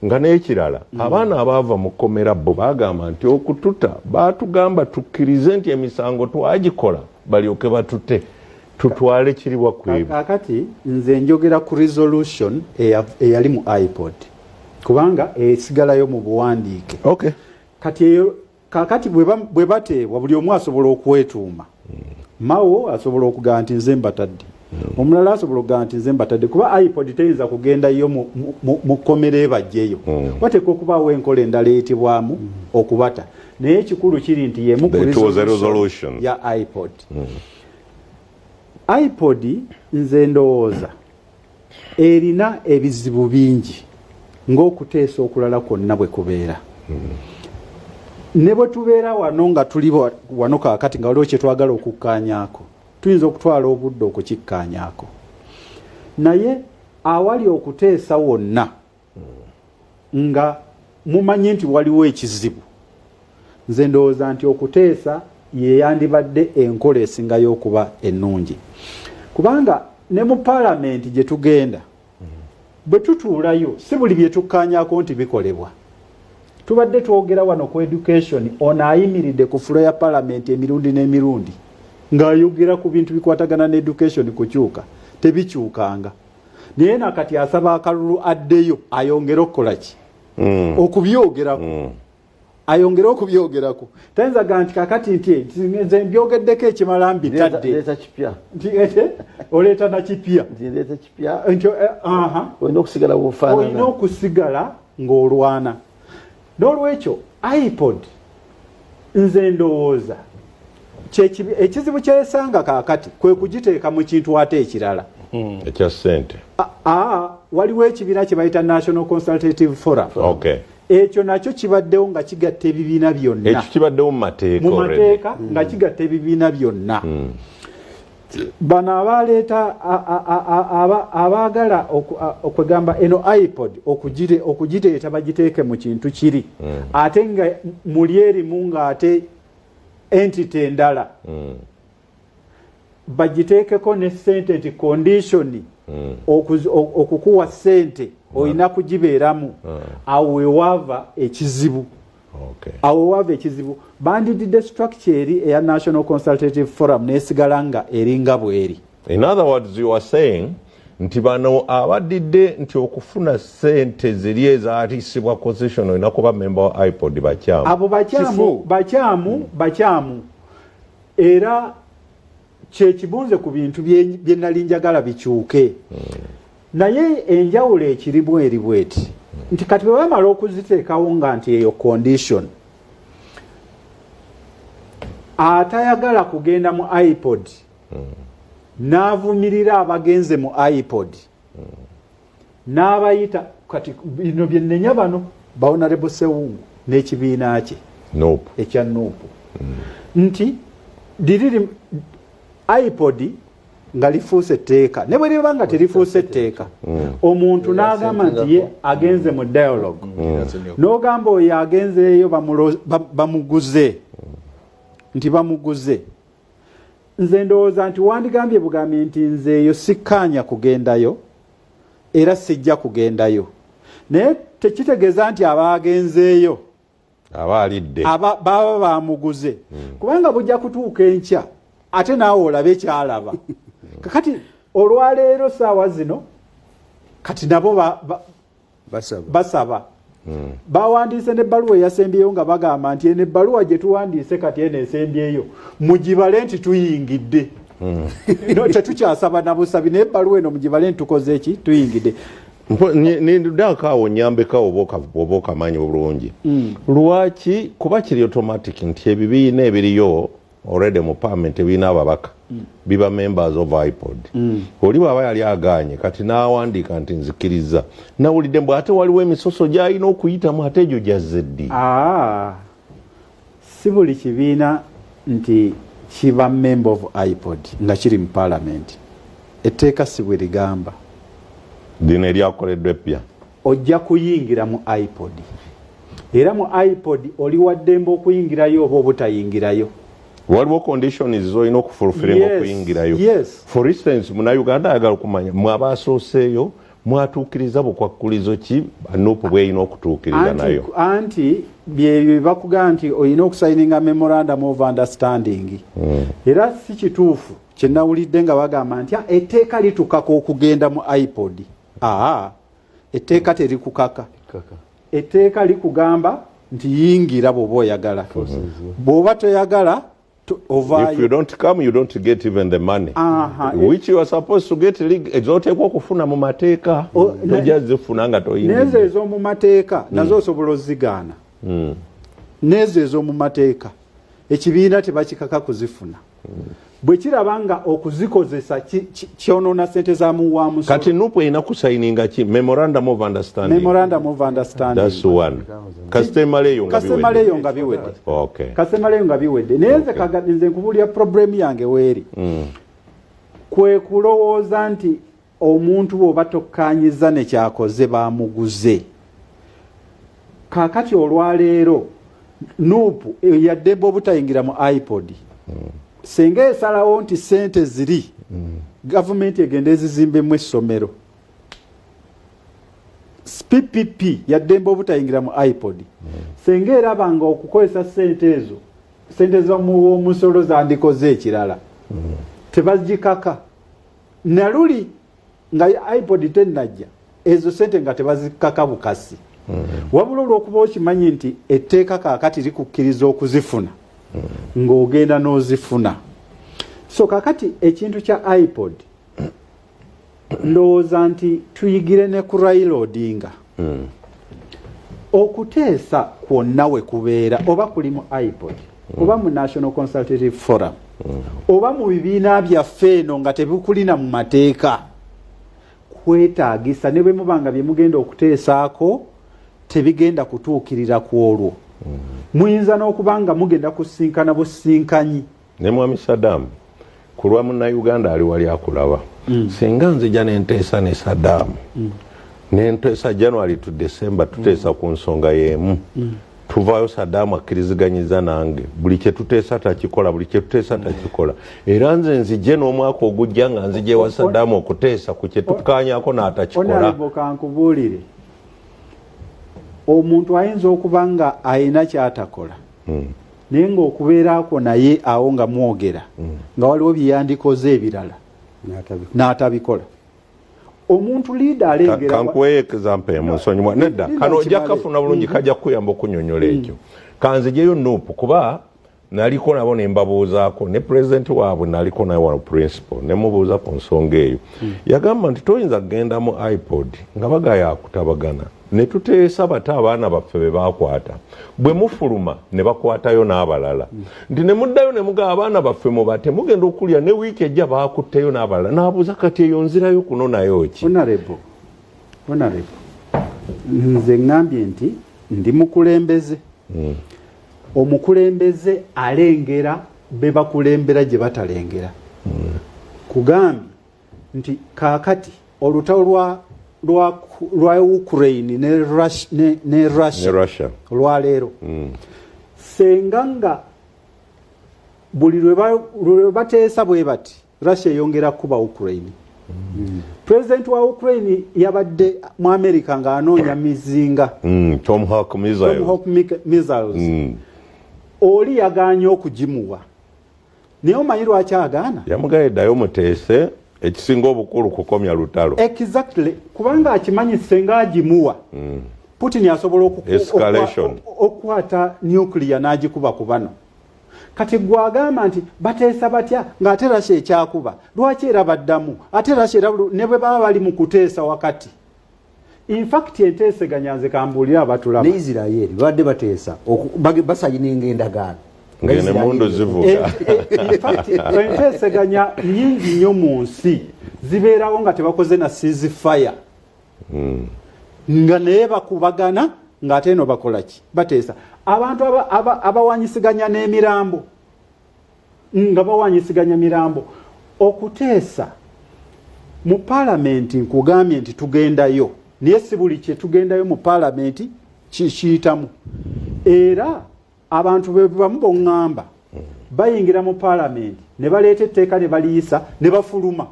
A: Nga n'ekirala abaana abaava mu kkomera bo baagamba nti okututa baatugamba tukkirize nti emisango twagikola balyoke batute tutwale kiribwa kwebwe.
C: Kakati nze njogera ku resolution eyali mu iPod kubanga esigalayo mu buwandiike.
A: Okay.
C: Kakati bwe bateebwa buli omu asobola okwetuuma. Mao asobola okugamba nti nze mbatadde. Omulala asobola okugamba nti nze mbatadde kuba iPod teyinza kugendayo mu kkomera ebajjeyo. Wateekwa okubaawo enkola endala eyitibwamu okubata. Naye ekikulu kiri nti yemu ku resolution ya iPod. iPod nze ndowooza erina ebizibu bingi ng'okuteesa okulala kwonna bwe kubeera. Ne bwe tubeera wano nga tuli wano kaakati nga waliwo kye twagala okukkaanyaako, tuyinza okutwala obudde okukikkaanyaako. Naye awali okuteesa wonna nga mumanyi nti waliwo ekizibu, nze ndowooza nti okuteesa ye yandibadde enkola esingayo okuba ennungi. Kubanga ne mu paalamenti gye tugenda bwe tutuulayo si buli bye tukkaanyaako nti bikolebwa. Tubadde twogera wano ku education, ono ayimiridde ku fulo ya paalamenti emirundi n'emirundi ng'ayogera ku bintu bikwatagana ne education kukyuka, tebikyukanga. Naye nakati asaba akalulu addeyo ayongere okukola ki? Okubyogerako. Ayongere okubyogerako. Tayinza nti kakati nti nze mbyogeddeko ekimala mbitadde.
D: Leeta kipya.
C: Oleeta na kipya.
D: Leeta kipya.
C: Olina
D: okusigala bw'ofaanana.
C: Olina okusigala ng'olwana. N'olwekyo iPod nze ndowooza ekizibu kyesanga kaakati kwe kugiteeka mu kintu ate ekirala.
A: Ekya ssente.
C: Waliwo ekibiina kye bayita National Consultative Forum.
A: Okay.
C: Ekyo nakyo kibaddewo nga kigatta ebibiina byonna.
A: Ekyo kibaddewo mu mateeka.
C: Mu mateeka nga kigatta ebibiina byonna. Bano abaleeta abaagala okwegamba eno iPod okugiteeta bagiteeke mu kintu kiri. Ate nga muli erimu ng'ate entity endala. Bagiteekeko ne sente nti condition okukuwa sente olina kugibeeramu. Awo weewava ekizibu. Awo wava ekizibu. Bandidde structure eri eya National Consultative Forum nesigala nga eringa bweri.
A: In other words, you are saying nti bano abadidde nti okufuna sente ziri ezaatiisibwa concession olina kuba member wa iPod bakyamu.
C: Abo bakyamu era kyekibunze ku bintu bye nali njagala bikyuke. Naye enjawulo ekirimu eri bweti nti kati bwe bamala okuziteekawo nga nti eyo condition, atayagala kugenda mu iPod n'avumirira abagenze mu iPod n'abayita kati bino byenenya bano Honorable Sewungu n'ekibiina kye ekya Nuupu nti diriri iPod nga lifuuse etteeka, ne bwe liba nga terifuuse etteeka, omuntu n'agamba nti ye agenze mu dialogue, n'ogamba oyo agenzeeyo bamuguze nti bamuguze. Nze ndowooza nti wandigambye bugambye nti nze eyo sikkaanya kugendayo era sijja kugendayo, naye tekitegeeza nti abaagenzeeyo
A: abaalidde
C: baba bamuguze, kubanga bujja kutuuka enkya ate naawe olabe ekyalaba. Kakati olwaleero saawa zino kati nabo basaba. Bawandiise n'ebbaluwa eyasembyeyo nga bagamba nti eno ebbaluwa gye tuwandiise kati eno esembyeyo mugibale nti tuyingidde. Tetukyasaba na busabi, naye ebbaluwa eno mugibale nti tukoze eki? Tuyingidde.
A: Ndakaawo nyambekawo oba okamanyi obulungi. Lwaki? Kuba kiri automatic nti ebibiina ebiriyo already mu parliament ebiina ababaka biba members of iPod. Oli bw'aba yali agaanye kati n'awandiika nti nzikiriza, nawulidde mbw ate waliwo emisoso gy'alina okuyitamu ate egyo gyazze ddi?
C: Si buli kibiina nti kiba member of iPod nga kiri mu parliament. Etteeka si bwe ligamba.
A: Lino eryakoleddwa eppya.
C: Ojja kuyingira mu iPod. Era mu iPod oli wa ddembe okuyingirayo oba obutayingirayo.
A: Waliwo conditions z'olina okufulfillinga okuyingirayo. For instance, Munnayuganda ayagala okumanya mwabasooseeyo mwatuukiriza bukwakkulizo ki Nuupu bw'erina okutuukiriza nayo?
C: Anti bye bakugamba nti olina okusayininga memorandum of understanding. Era si kituufu kye nawulidde nga bagamba nti etteeka litukaka okugenda mu iPod. Etteeka terikukaka. Etteeka likugamba nti yingira bw'oba oyagala. Bw'oba toyagala
A: if you don't come, you don't get even the money. Which you are supposed to get ezoteekwa okufuna mu mateeka. Tojja zifuna nga toyingira.
C: Nezo ez'omu mateeka nazo osobola ozigaana. Nezo ez'omu mateeka ekibiina tebakikaka kuzifuna. bwe kirabanga okuzikozesa kyonoona ssente za muwa musolo.
A: Kati nupu ina kusayininga ki memorandum of understanding.
C: Memorandum of understanding.
A: That's one. Kastemaleyo
C: nga biwedde.
A: Okay.
C: Kastemaleyo nga biwedde. Naye nze nkubulira problem yange weeri. Kwe kulowooza nti omuntu bw'oba tokkaanyiza ne kyakoze bamuguze. Kaakati olwaleero nuupu yaddembe obutayingira mu iPod. Senga esalawo nti ssente ziri gavumenti egenda ezizimbemu essomero. PPP yaddembe obutayingira mu iPod. Senga erabanga okukozesa ssente z'omusolo zandikoze ekirala. Tebazikaka. Naluli nga iPod tennajja ezo ssente nga tebazikaka bukasi. Wabula olw'okuba okimanyi nti etteeka kaakati likukkiriza okuzifuna ng'ogenda n'ozifuna. So kaakati ekintu kya iPod ndowooza nti tuyigire ne ku Raila Odinga. Okuteesa kwonna we kubeera oba kuli mu iPod oba mu National Consultative Forum oba mu bibiina byaffe eno nga tebikulina mu mateeka kwetaagisa ne bwe mubanga bye mugenda okuteesaako tebigenda kutuukirira ku olwo. Muyinza n'okubanga mugenda kusinkana businkanyi.
A: Ne Mwami Saddam ku lwa Munnayuganda ali wali akulaba. Singa nzija n'enteesa ne Saddam n'enteesa January to December tuteesa ku nsonga y'emu. Tuvaayo Saddam akkiriziganyiza nange buli kye tuteesa takikola buli kye tuteesa takikola. Era nze nzije n'omwaka ogujja nga nzije wa Saddam okuteesa ku kye tukaanyaako n'atakikola.
C: Honorable kankubuulire. Omuntu ayinza okuba nga ayina kyatakola naye ng'okubeerako naye awo nga mwogera nga waliwo byeyandikoze ebirala n'atabikola. Omuntu liida alengera
A: kankuweyo example ensonyiwa nedda kano ojja kafuna bulungi kajja kukuyamba okunyonyola ekyo. Kanzijeyo nuupu kuba naliko nabo ne mbabuuzaako ne pulezidenti waabwe naliko naye wano principal ne mubuuza ku nsonga eyo. Yagamba nti toyinza kugenda mu iPod nga bagaya akutabagana ne tuteesa bate abaana baffe be baakwata bwe mufuluma ne bakwatayo n'abalala nti ne muddayo ne mugaa abaana baffe mubate mugenda okulya ne wiiki ejja baakutteyo n'abalala n'abuuza kati eyo nzirayo kuno nayo ki.
C: Honorable nze ngambye nti ndi mukulembeze. Omukulembeze alengera be bakulembera gye batalengera. Kugambye nti kaakati olutalo lwa Ukraine ne Russia olwaleero senga nga buli lwe bateesa bwe bati Russia eyongera kuba Ukraine. President wa Ukraine yabadde mu America nga anoonya mizinga
A: Tomahawk
C: missiles. Oli yaganye okugimuwa naye omanyi lwaki agaana?
A: Yamugaye ddayo muteese ekisinga obukulu kukomya lutalo.
C: Exactly. Kubanga akimanyi senga agimuwa Putin yasobola okukwata nuclear n'agikuba ku bano. Kati gwagamba nti bateesa batya ng'ate Russia ekyakuba lwaki era baddamu ate Russia era ne bwe baba bali mu kuteesa wakati. In fact enteeseganya nze kambuulira abatulaba
B: ne Israel badde bateesa basayininga endagaano
A: ngene mundu zivuga.
C: In fact enteeseganya nyingi nnyo mu nsi zibeerawo nga tebakoze na ceasefire nga naye bakubagana ng'ate eno bakola ki bateesa. Abantu abawanyisiganya n'emirambo nga bawanyisiganya mirambo okuteesa mu palamenti nkugambye nti tugendayo naye si buli kye tugendayo mu palamenti kiyitamu. Era abantu bebamu boŋŋamba bayingira mu palamenti ne baleeta etteeka ne baliyisa ne bafuluma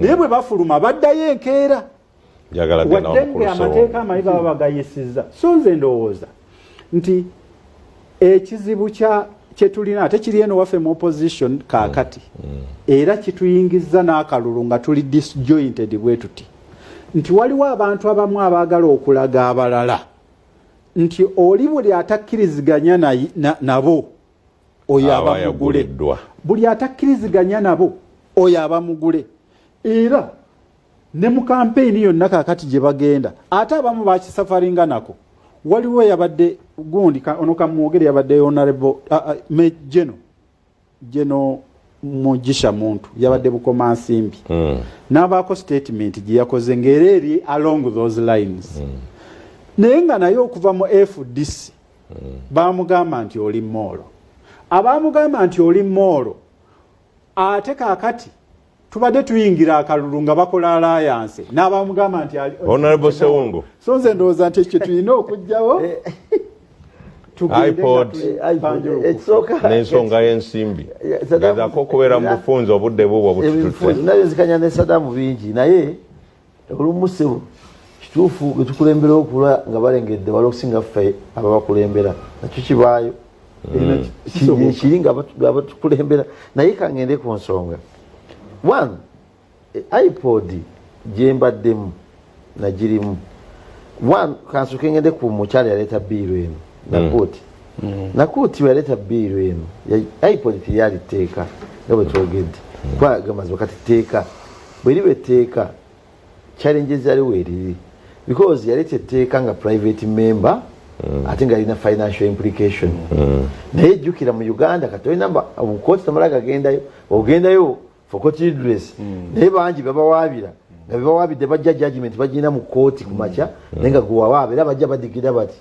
C: naye bwe bafuluma baddayo enkeera waddenge amateeka amabi baba bagayisizza. So nze ndowooza nti ekizibu kyetulina ate kiri eno waffe mu opposition kaakati era kituyingiza n'akalulu nga tuli disjointed bwe tuti nti waliwo abantu abamu abaagala okulaga abalala nti oli buli atakkiriziganya nabo oyo abamugule buli atakkiriziganya nabo oyo abamugule. Era ne mu kampeyini yonna kaakati gye bagenda ate abamu bakisafaringa nako. Waliwo yabadde gundi ono kamwogere yabadde honorable Geno Mugisha muntu yabadde bukoma nsimbi n'abaako statement gye yakoze ng'era eri along those lines naye nga naye okuva mu FDC baamugamba nti oli moolo abaamugamba nti oli moolo ate kaakati tubadde tuyingira akalulu nga bakola alliance n'abaamugamba nti
A: Honorable Sewungu
C: so nze ndowooza nti ekyo tulina okugjawo
A: iPod n'ensonga y'ensimbi gezaako okubeera mu bufunze obudde bubwo bututute
D: naye nzikanya ne Saddam bingi naye olumu ssebo kituufu bwe tukulembera okula nga balengedde wala okusinga ffe ababakulembera nakyo kibaayo kiri nga batukulembera naye kangende ku nsonga one iPod gyembaddemu nagirimu one kansuke ngende ku mukyala yaleeta biiro eno nakuti yaleeta biiro eno iPod teyali tteeka nga bwe twogedde kwagamazi wakati tteeka bwe liba etteeka challenges yaliwo eriri because yaleeta etteeka nga private member ate nga alina financial implication naye jjukira mu Uganda kati olina obukooti tamala gagendayo ogendayo for court redress naye bangi babawaabira nga bebawaabidde bajja judgment bagina mu kooti ku makya naye nga gwewawaaba era bajja badigira bati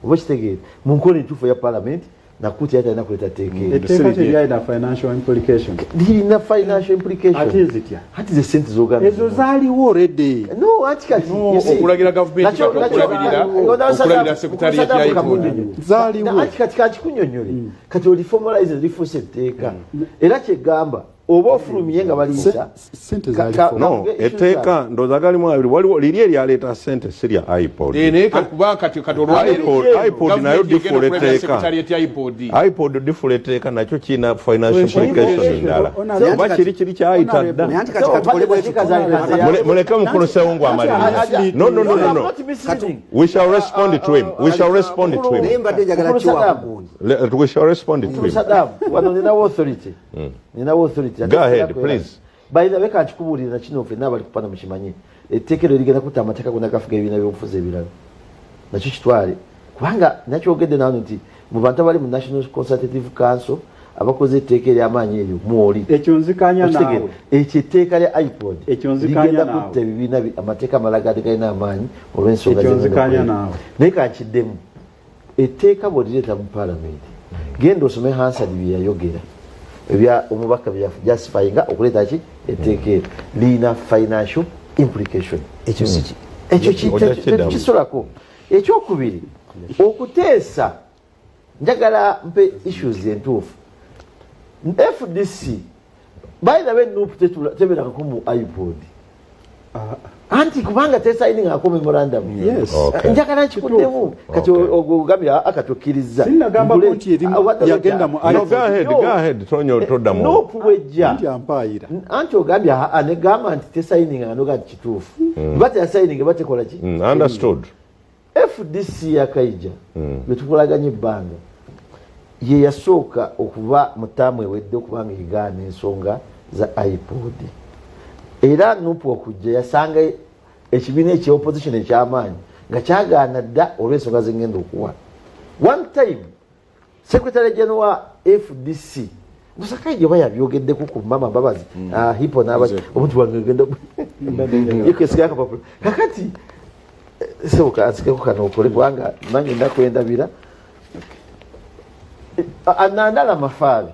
D: oba kitegeere mu nkola entuufu ya parliament nakuti yali talina kuleeta
C: etteeka teryalina financial implication
D: lirina financial implication ati ze sente zogamba
C: ezo zaaliwo already
D: no ati kati
E: okulagira gavumenti okulabira secretariat ya IPOD
C: zaaliwo
D: ati kati kakikunyonyole kati oliformalize lifuuse etteeka era kyegamba oba ofulumye nga baliyita
C: sente zaaliwo
A: no etteeka ndowooza galimu abiri waliwo liri eryaleeta sente si lya iPod
E: naye kuba kati
A: iPod nayo difula etteeka iPod difula etteeka nakyo kirina financial implication endala oba kiri kyayita dda muleke mukulu Sewungu amaliriza no we shall respond to him we shall respond to him we shall respond to him
D: Saddam wano ninawo authority
A: go ahead please
D: by the way kachikubuulira kino ffe n'abali kupana mukimanyi etteekero erigenda kutta amateeka gonna gafuga ebibiina by'obufuzi ebirala nakyo kitwale kubanga nakyogedde naano nti mu bantu abali mu National Consultative Council abakoze etteeka ery'amaanyi eryo mwoli
C: ekyo nzikanya naawe
D: ekyo etteeka lya iPod ligenda kutta ebibiina amateeka amalala galina amaanyi olw'ensonga
C: nzikanya naawe
D: naye kankiddemu etteeka bw'olireeta mu parliament genda osome Hansard bye yayogera ebya omubaka bya justifyinga okuleeta ki etteeka eryo lina financial implication ekyo kisolako ekyokubiri okuteesa njagala mpe issues entuufu FDC bayina benuupu tebeerakako mu iPod anti kubanga tesayiningako memorandum njagala nkikuddemu kati ogambye akati okkiriza
C: sinagambako nti erimu yagenda mu
D: nuupu bwejja anti ogambye negamba nti tesayininga noga kituufu ba teyasayininga batekola ki
A: understood
D: FDC yakaija betukulaganya ebbanga ye yasooka okuba mutaamu ewedde okubanga egaana ensonga za iPod era nupu okujja yasanga ekibiina ekya-opposition ekyamaanyi nga kyagaana dda olw'ensonga zengenda okuwa one time secretary general wa FDC musakaije oba yabyogeddeku ku mama Mbabazi hipo n'abaki omuntu wangegenda yekesigakapapula kakati sebuka ansikeko kano okole bwanga nange ndakwendabira Nandala Mafaabi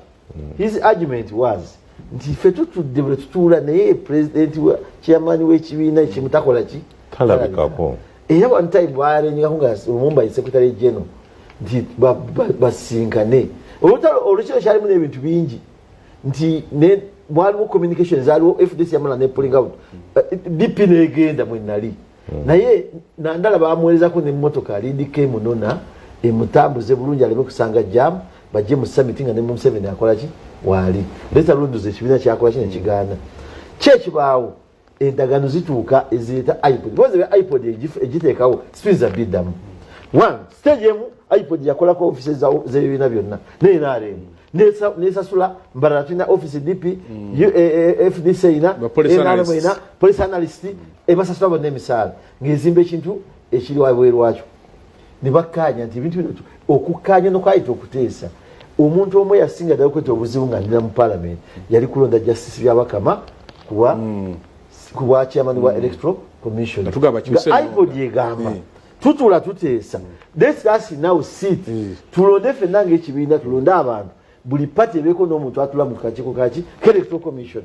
D: his argument was nti ffe tutudde bwe tutuula naye president wa chairman w'ekibiina ekimutakola ki
A: talabikako
D: era one time bwarenyako nga Lumumba secretary general nti basinkane olukiro kyalimu n'ebintu bingi nti mwalimu communication zaaliwo FDC yamala ne pulling out DP negenda mwenali naye Nandala bamuweerezako n'emmotoka alindika munona emutambuze bulungi aleme kusanga jam bajje mu summit nga ne Museveni akola ki wali leta lunduze ekibiina kyakola kino kigaana kyekibaawo endagano zituuka eziyita iPod boze iPod egiteekawo spiza biddamu one stage emu iPod yakolako office z'ebibiina byonna NRM nesasula mbalala tulina office DP FDC ina NRM ina police analyst ebasasula bonna emisaala ng'ezimba ekintu ekiri wabweru wakyo ne bakkaanya nti ebintu bino okukkaanya nokwayita okuteesa omuntu omwe yasinga ddala okweta obuzibu nga ndira mu parliament yali kulonda justice byabakama kuwa chairman wa electoral commission iPod yegamba tutula tuteesa let us now sit tulonde ffenna ng'ekibiina tulonde abantu buli party ebeeko n'omuntu atula mu kakiiko kaki electoral commission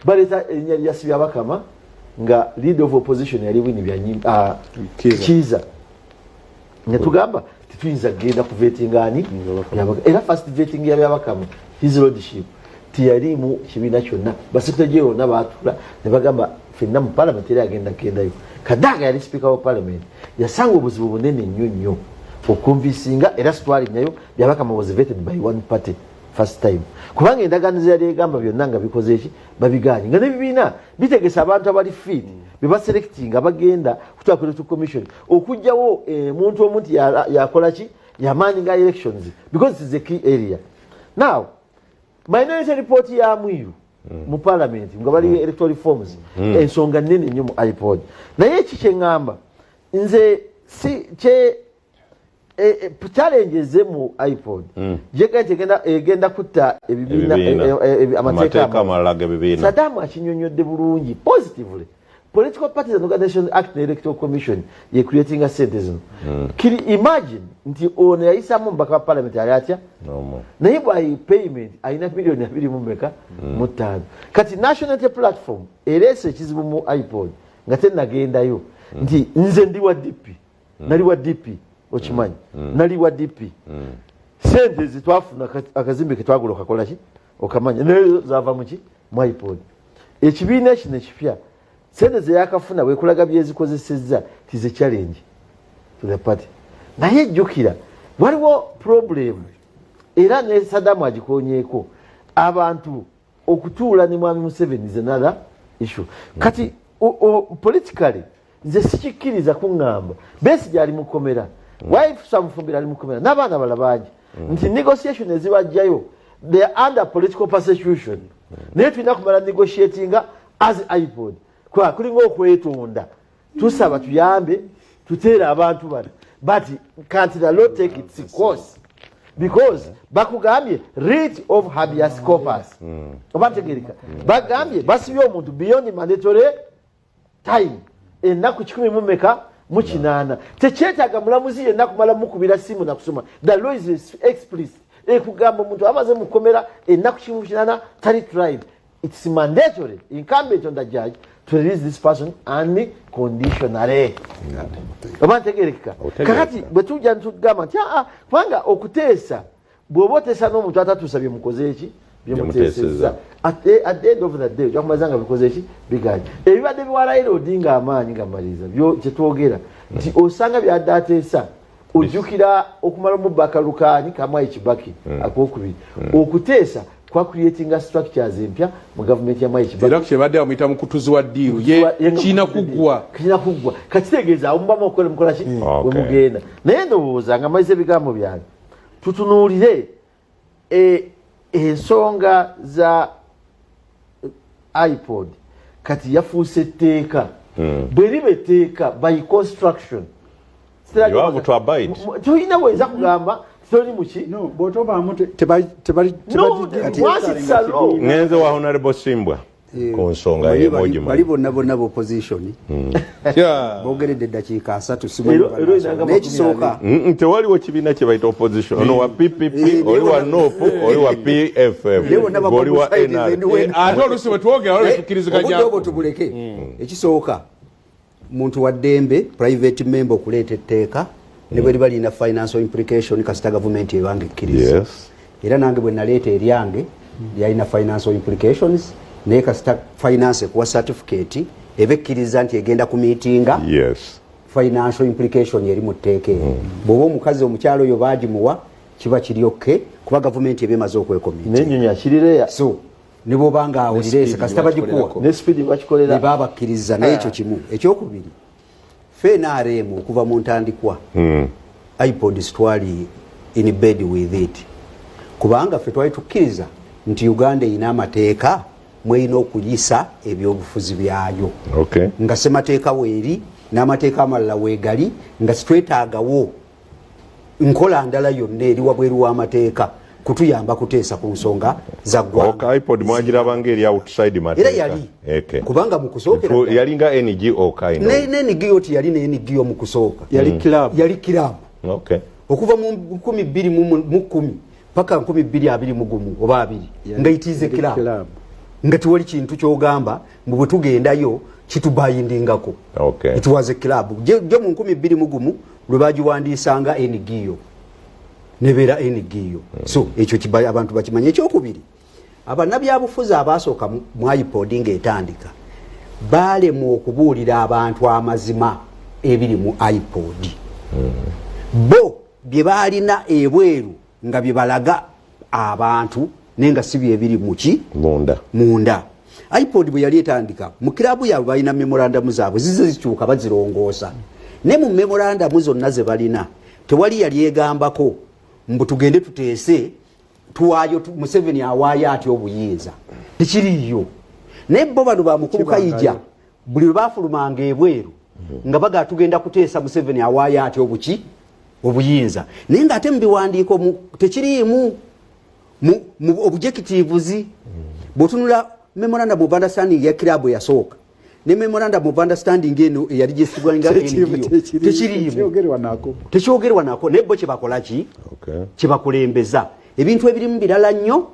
D: baleeta erinnya lya Sibyabakama nga leader of opposition yali Winnie Byanyimba Kiza nga tugamba tetuyinza kugenda ku vetting ani era first vetting ya Byabakama his lordship tiyalimu kibiina kyonna basekitale yonna baatula ne bagamba ffenna mu parliament era agenda kugendayo Kadaga yali speaker wa parliament yasanga obuzibu bunene nnyo okunvisinga era sitwali nayo Byabakama was vetted by one party first time kubanga endagaano zeyali egamba byonna nga bikoze eki babiganye nga nebibiina bitegesa abantu abali fit bebaselectinga bagenda kutwala ku electoral commission okujjawo muntu omuntu yakola ki yamaani nga elections because it is a key area now minority report ya Mwiru mu parliament nga bali electoral reforms ensonga nnene nnyo mu iPod naye eki kyeŋŋamba nze si kye challenges mu iPod egenda kutta ebibiina amateeka
A: amalala ebibiina
D: Sadamu akinyonyodde bulungi positively Political Parties and Organization Act na Electoral Commission ye creating a citizen kiri imagine nti ono yayisamu mbaka wa parliament ali atya naye bwayi payment ayina milioni 2.5 kati National Unity Platform erese ekizibu mu iPod nga tennagendayo nti nze ndi wa DP nali wa DP okimanyi nali wa DP sente zitwafuna akazimbe ketwagula okakola ki okamanya naye zava muki mu iPod ekibiina kino ekipya sente zeyakafuna bwekulaga byezikozesezza tize challenge to the party naye jjukira waliwo problem era ne Sadamu agikonyeeko abantu okutuula ne Mwami Museveni is another issue kati politically nze sikikkiriza kuŋŋamba Besigye ali mukomera wife Samufumbira ali mukomera n'abaana balabangi nti negotiation ezibajjayo they are under political persecution naye tulina kumala negotiating as iPod kwa kulinga okwetonda tusaba tuyambe tuteera abantu bano but can't the law take its course because bakugambye writ of habeas corpus obategereka bagambye basibye omuntu beyond mandatory time ennaku 10 mu kinana tekyetaaga mulamuzi yenna kumala mukubira simu na kusoma the law is explicit ekugamba omuntu amaze mukomera ennaku 10 tali tried it's mandatory incumbent on the judge to release this person unconditionally. Obantegereka. Kakati bwetujja ntugamba nti kubanga okuteesa bw'oba oteesa n'omuntu atatusabye mukoze eki byemuteesezza at the end of the day jakumazanga bikoze eki biganye ebibadde biwalaira Odinga amaanyi nga maliza byo kyetwogera nti osanga byadde ateesa ojjukira okumala omubaka Lukani Kamwai Kibaki akokubiri okuteesa kwa creating structures empya mu government ya Mwai Kibaki
E: era kyebadde amuyita mukutuzi wa deal ye kina kugwa kakitegeeza
D: omubamu okukola mukola ki we mugenda naye ndowooza nga maize ebigambo byange tutunuulire ensonga za iPod kati yafuuse etteeka bwe liba etteeka by construction
A: you have to abide
D: tulina weza kugamba toli muki
C: no bw'otobaamu tebali
A: ngenze wa honorable Simbwa ku nsonga y'emojimu
B: bali bonna opposition bogeredde eddakiika 3 n'ekisooka
A: tewaliwo kibiina kye bayita opposition ono wa PPP oli wa NOP oli wa PFF oli wa NRM
E: ate oluusi bwe twogera waliwo tukkiriziganya
B: obwo tubuleke ekisooka muntu wa ddembe private member okuleeta etteeka ne bwe liba lina financial implication kasita government ebange ekkiriza era nange bwe naleeta eryange lyalina financial implications naye kasita finance kuwa certificate eba ekkiriza nti egenda ku meetinga financial implication yeri mu tteeka bw'oba omukazi omukyalo oyo baagimuwa kiba kiri okke kuba government eba emaze okwekomiti so ne bw'oba nga awulirese kasita bagikuwa ne baba bakkiriza naye ekyo kimu ekyokubiri fe NRM okuva mu ntandikwa iPods twali in bed with it kubanga fe twali tukkiriza nti Uganda ina amateeka mweyina okuyisa ebyobufuzi byayo nga semateeka weeri n'amateeka amalala weegali nga sitwetaagawo nkola ndala yonna eri wabweru w'amateeka kutuyamba kuteesa ku nsonga za ggwanga.
A: iPod mwagiraba ngeri outside mateeka.
B: Era yali kubanga mu kusookera
A: yalinga NGO kind of.
B: Ne NGO yali ne NGO mu kusooka. Yali club.
A: Okay.
B: Okuva mu 2010 paka 2021 oba 2 nga itize club. Nga tuwali kintu kyogamba mu bwe tugendayo kitubayindingako.
A: Okay.
B: It was a club. Je mu 2021 lwe bagiwandiisanga NGO. Nebera NGO. So ekyo kibaye abantu bakimanye ekyokubiri. Abannabyabufuzi abasooka mu iPod ng'etandika balemu okubuulira abantu amazima ebiri mu iPod. Bo bye balina ebweru nga bye balaga abantu nenga si bye biri muki munda. iPod bwe yali etandika mu kilabu yaabwe balina memorandum zaabwe zikyuka bazirongoosa. Ne mu memorandum zonna ze balina tewali yali egambako mbu tugende tuteese tuwaayo Museveni awaayo ati obuyinza. Tekiriyo. Ne bo bano bamukukayija buli lwe baafulumanga ebweru nga baga tugenda kuteesa Museveni awaayo ati obuyinza. Naye ng'ate mu biwandiiko tekiriimu mu objectives. Bw'otunula memorandum of understanding ya kilabu yasooka ne memorandum of understanding eno eyali gyesibwa nga tekyogerwa nako naye bo kyebakola ki kyebakulembeza ebintu ebirimu birala nnyo.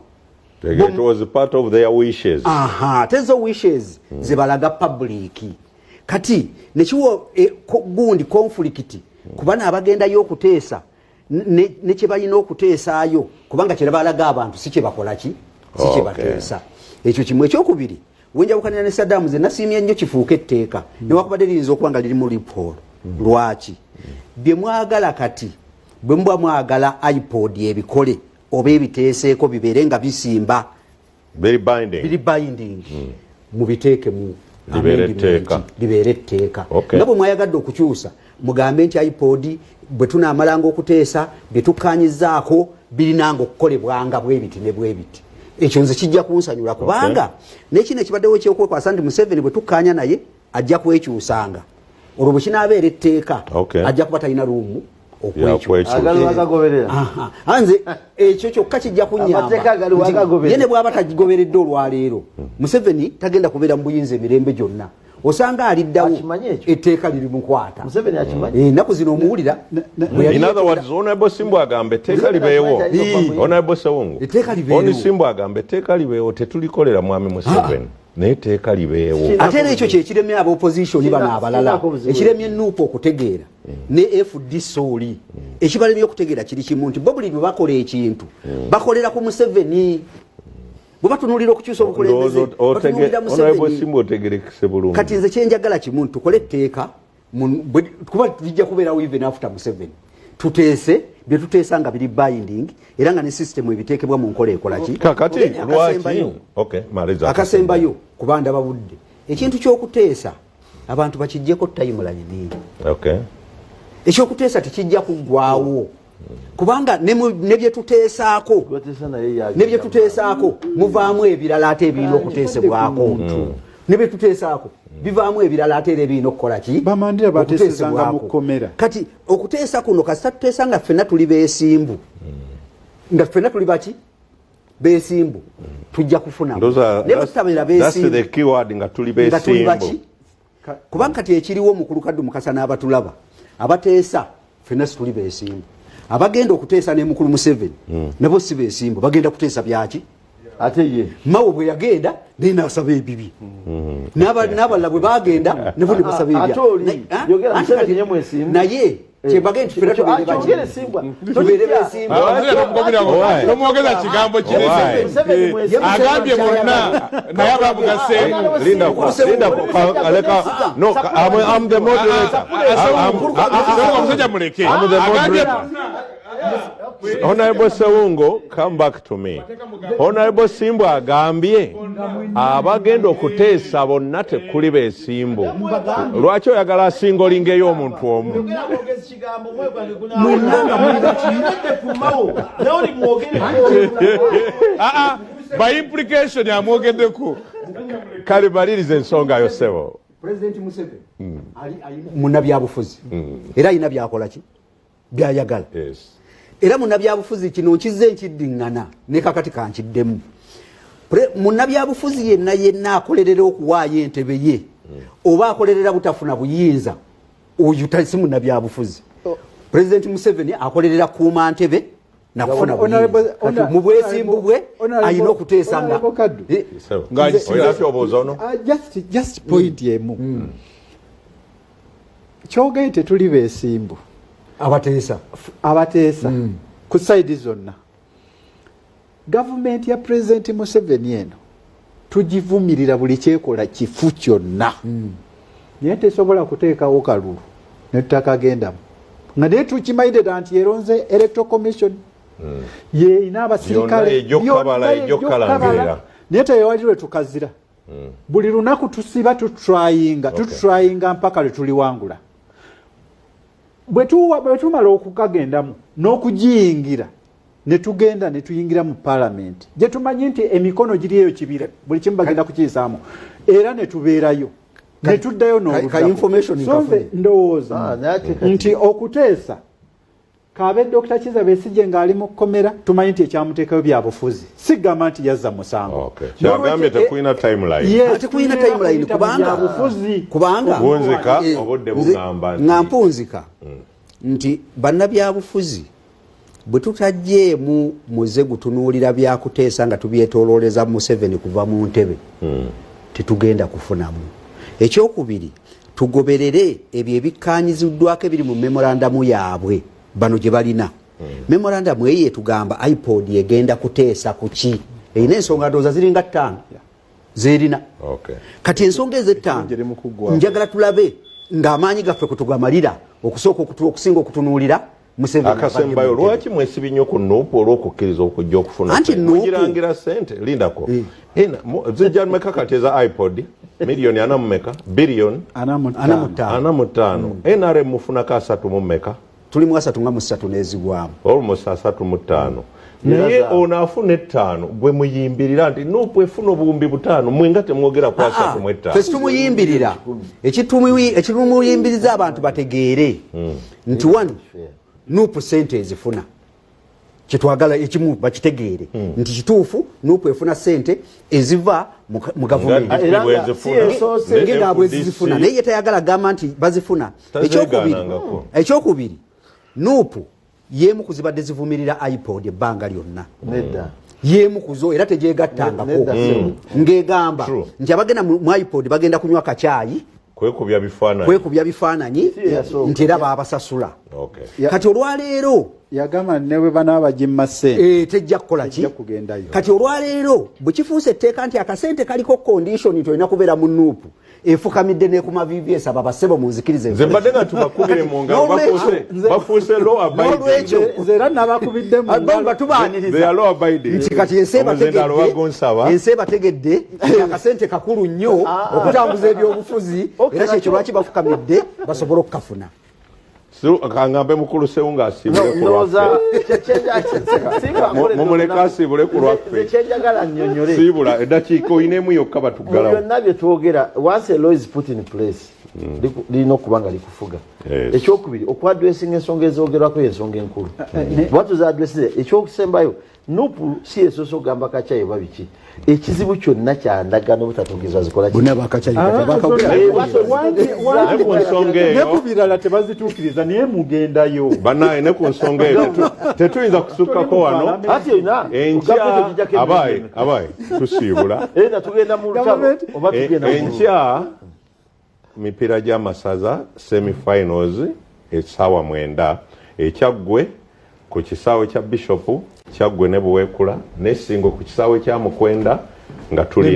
A: It was part of their wishes.
B: Tezo wishes zebalaga public. Kati nekiwo gundi conflict kubana abagendayo okuteesa ne kyebalina okuteesaayo kubanga kyebalaga abantu si kyebakola ki si kyebateesa. Ekyo kimu ekyokubiri wenjawukanira ne Saddam ze nasiimye nnyo kifuuka etteeka newakubadde liyinza okuba nga liri mu loophole. Lwaki bye mwagala kati bwe mubwa mwagala iPod ebikole oba ebiteeseeko bibeere nga bisimba
A: biri
B: binding mubiteeke mu libeere etteeka.
A: Okay.
B: Nga bwe mwayagadde okukyusa mugambe nti iPod bwe tunaamalanga okuteesa bye tukkaanyizaako birinanga okukolebwanga bwebiti ne bwebiti. Ekyo nze kijja kunsanyula kubanga n'ekino ekibaddewo ekyokwekwasa nti Museveni bwe tukkaanya naye ajja kwekyusanga olwo bwe kinaabeera etteeka ajja kuba talina luumu okwekyusanze ekyo kyokka kijja kunnyamba ye ne bw'aba tagigoberedde olwaleero Museveni tagenda kubeera mu buyinza emirembe gyonna. Osanga aliddawo etteeka liri mukwata ennaku zino omuwulira.
A: In other words, Honorable Simbu agambe etteeka libeewo. Honorable Sewungu Oni Simbu agambe etteeka libeewo tetulikolera mwami Museveni naye etteeka libeewo.
B: Ate era ekyo kyekiremye aba opposition bano abalala ekiremye Nuupu okutegeera ne FD Sooli ekibalemye okutegeera kiri kimu nti bo buli lwe bakola ekintu bakolera ku Museveni. Bubatunulira okukyusa obukulembeze batunulira Museveni. Kati nze kyenjagala kimu tukole etteeka kuba tujja kubeerawo even after Museveni tuteese bye tuteesa nga biri binding era nga ne system ebiteekebwa mu nkola ekola ki
A: kakati lwaki
B: akasembayo kubanda babudde ekintu ky'okuteesa abantu bakijjeko timeline. Ekyokuteesa tekijja kuggwaawo kubanga ne bye tuteesaako muvaamu ebirala ate ebirina okuteesebwako. Ne bye tuteesaako bivaamu ebirala ate era ebirina okukola ki
C: bamandira bateesezanga mu kkomera.
B: Kati okuteesa kuno kasita tuteesa nga ffenna tuli beesimbu nga ffenna tuli baki beesimbu tujja kufunamu ne butabeera beesimbu
A: nga tuli beesimbu
B: kubanga kati ekiriwo Mukulu Kaddu Mukasa n'abatulaba abateesa ffenna situli beesimbu. Abagenda okuteesa ne Mukulu Museveni nabo si beesimbu bagenda kuteesa byaki
D: ate ye
B: mawo bwe yagenda naye n'asaba ebibi n'abalala bwe bagenda nabo ne basaba naye kyebagenda nti ffenna tubeere beesimbu.
F: Tomwogeza kigambo kirese agambye mwonna naye abamugaseemu.
A: I'm the moderator.
F: Omusajja muleke
A: Honorable Sewungu, come back to me. Honorable Simbu agambye abagenda okuteesa bonna tekuli beesimbu. Lwaki oyagala asingolingeyo omuntu omu?
F: By implication amwogeddeko.
A: Kale baliriza ensonga yo ssebo.
B: President Museveni munnabyabufuzi era alina byakola ki byayagala. era munnabyabufuzi kino nkizze nkiddingana ne kakati kankiddemu munnabyabufuzi yenna akolerera okuwaayo entebe ye oba akolerera butafuna buyinza oyo si munnabyabufuzi. President Museveni akolerera kuuma ntebe nakufuna mu bwesimbu bwe alina okuteesanga
C: just point yemu kyogaye tetuli beesimbu abateesa ku saidi zonna. Gavumenti ya President Museveni eno tugivumirira buli kyekola kifu kyonna naye tesobola kuteekawo kalulu nettaka gendamu nga naye tukimaided nti yeronze Electoral Commission yeina abasirikale naye teyewalirwe tukazira buli lunaku tusiba tutrayinga mpaka lwetuliwangula bwe tumala okukagendamu n'okugiyingira ne tugenda ne tuyingira mu parliament gye tumanyi nti emikono giriyo kibira buli kimu bagenda kukiyisaamu era ne tubeerayo ne tuddayo ndowooza nti okuteesa kabe Dr. Kizza Besigye ng'ali mu kkomera tumanyi nti ekyamuteekayo byabufuzi sigamba nti yazza musango
A: kyagambye tekuyina
B: timeline kubanga
A: bunzika obudde bugamba
B: nga mpunzika nti bannabyabufuzi bwe tutajjeemu muze gutunuulira byakuteesa nga tubyetoolooleza Museveni kuva mu ntebe tetugenda kufunamu. Ekyokubiri tugoberere ebyo ebikkaanyiziddwako ebiri mu memorandamu yaabwe bano gye balina memorandamu eyo etugamba iPod egenda kuteesa ku ki erina ensonga ndowooza ziringa 5 zerina kati ensonga ez'5 njagala tulabe ng'amaanyi gaffe kutugamalira okusooka okusinga okutunuulira Museveni.
A: Akasembayo lwaki mwesibi nnyo ku Nuupu olw'okukkiriza okujja okufuna mugirangira ssente lindako zijja mmeka kati eza iPod miliyoni 4 mmeka biliyoni 45 NRM mufunako 3 mu mmeka
B: tulimu 3 n'ezigwamu
A: almost 3 naye ono afuna 5 gwe muyimbirira nti Nuupu efuna obuwumbi 5 mwenga temwogera ku 3 mu 5
B: fesi tumuyimbirira ekitumuyimbiriza abantu bategeere nti wano Nuupu sente ezifuna kitwagala ekimu bakitegeere nti kituufu Nuupu efuna sente eziva mu gavumenti ngenda bwezifuna naye tayagala gamba nti bazifuna. Ekyokubiri Nuupu yemu kuzibadde zivumirira iPod ebbanga lyonna yemu kuzo era tegyegattangako ng'egamba nti abagenda mu iPod bagenda kunywa kacaayi kwekubya bifaananyi nti era baabasasula. Kati olwaleero
C: yagamba newe banaaba jimma ssente
B: tejja kukola ki kati olwaleero bwe kifuuse etteeka nti akasente kaliko condition tolina kubeera mu Nuupu efukamidde ne ku VVS aba basebo munzikirize
A: nze mbadde nga tubakubire mu ngalo bafuuse law abiding
C: nze era nabakubidde mu ngalo
B: batubaaniriza nti kati ensi ebategedde akasente kakulu nnyo okutambuza ebyobufuzi era kyekyo lwaki bafukamidde basobole okukafuna.
A: Kangambe mukulu Seunga asibule ku lwaffe mumuleka asibule ku lwaffe
D: kyenjagala nnyonnyole
A: sibula eddakiika oyinemu yokka batuggalawo
D: byonna bye twogera once a law is put in place lirina okuba nga likufuga. Ekyokubiri okwadressinga ensonga ezoogerwako ensonga enkulu bwatuza adressire. Ekyokusembayo Nuupu si esoose okugamba kacyayi oba biki ekizibu kyonna kyandagano butatugizwa zikola
C: ne ku birala tebazituukiriza naye mugendayo
A: banaye ne ku nsonga eyo tetuyinza kusukkako wano enkya abaye tusiibula enkya mipiira gy'amasaza semifinals essaawa 9 ekyaggwe ku kisaawe kya Bishop kyaggwe ne Buweekula n'essingo ku kisaawe kya Mukwenda nga tuli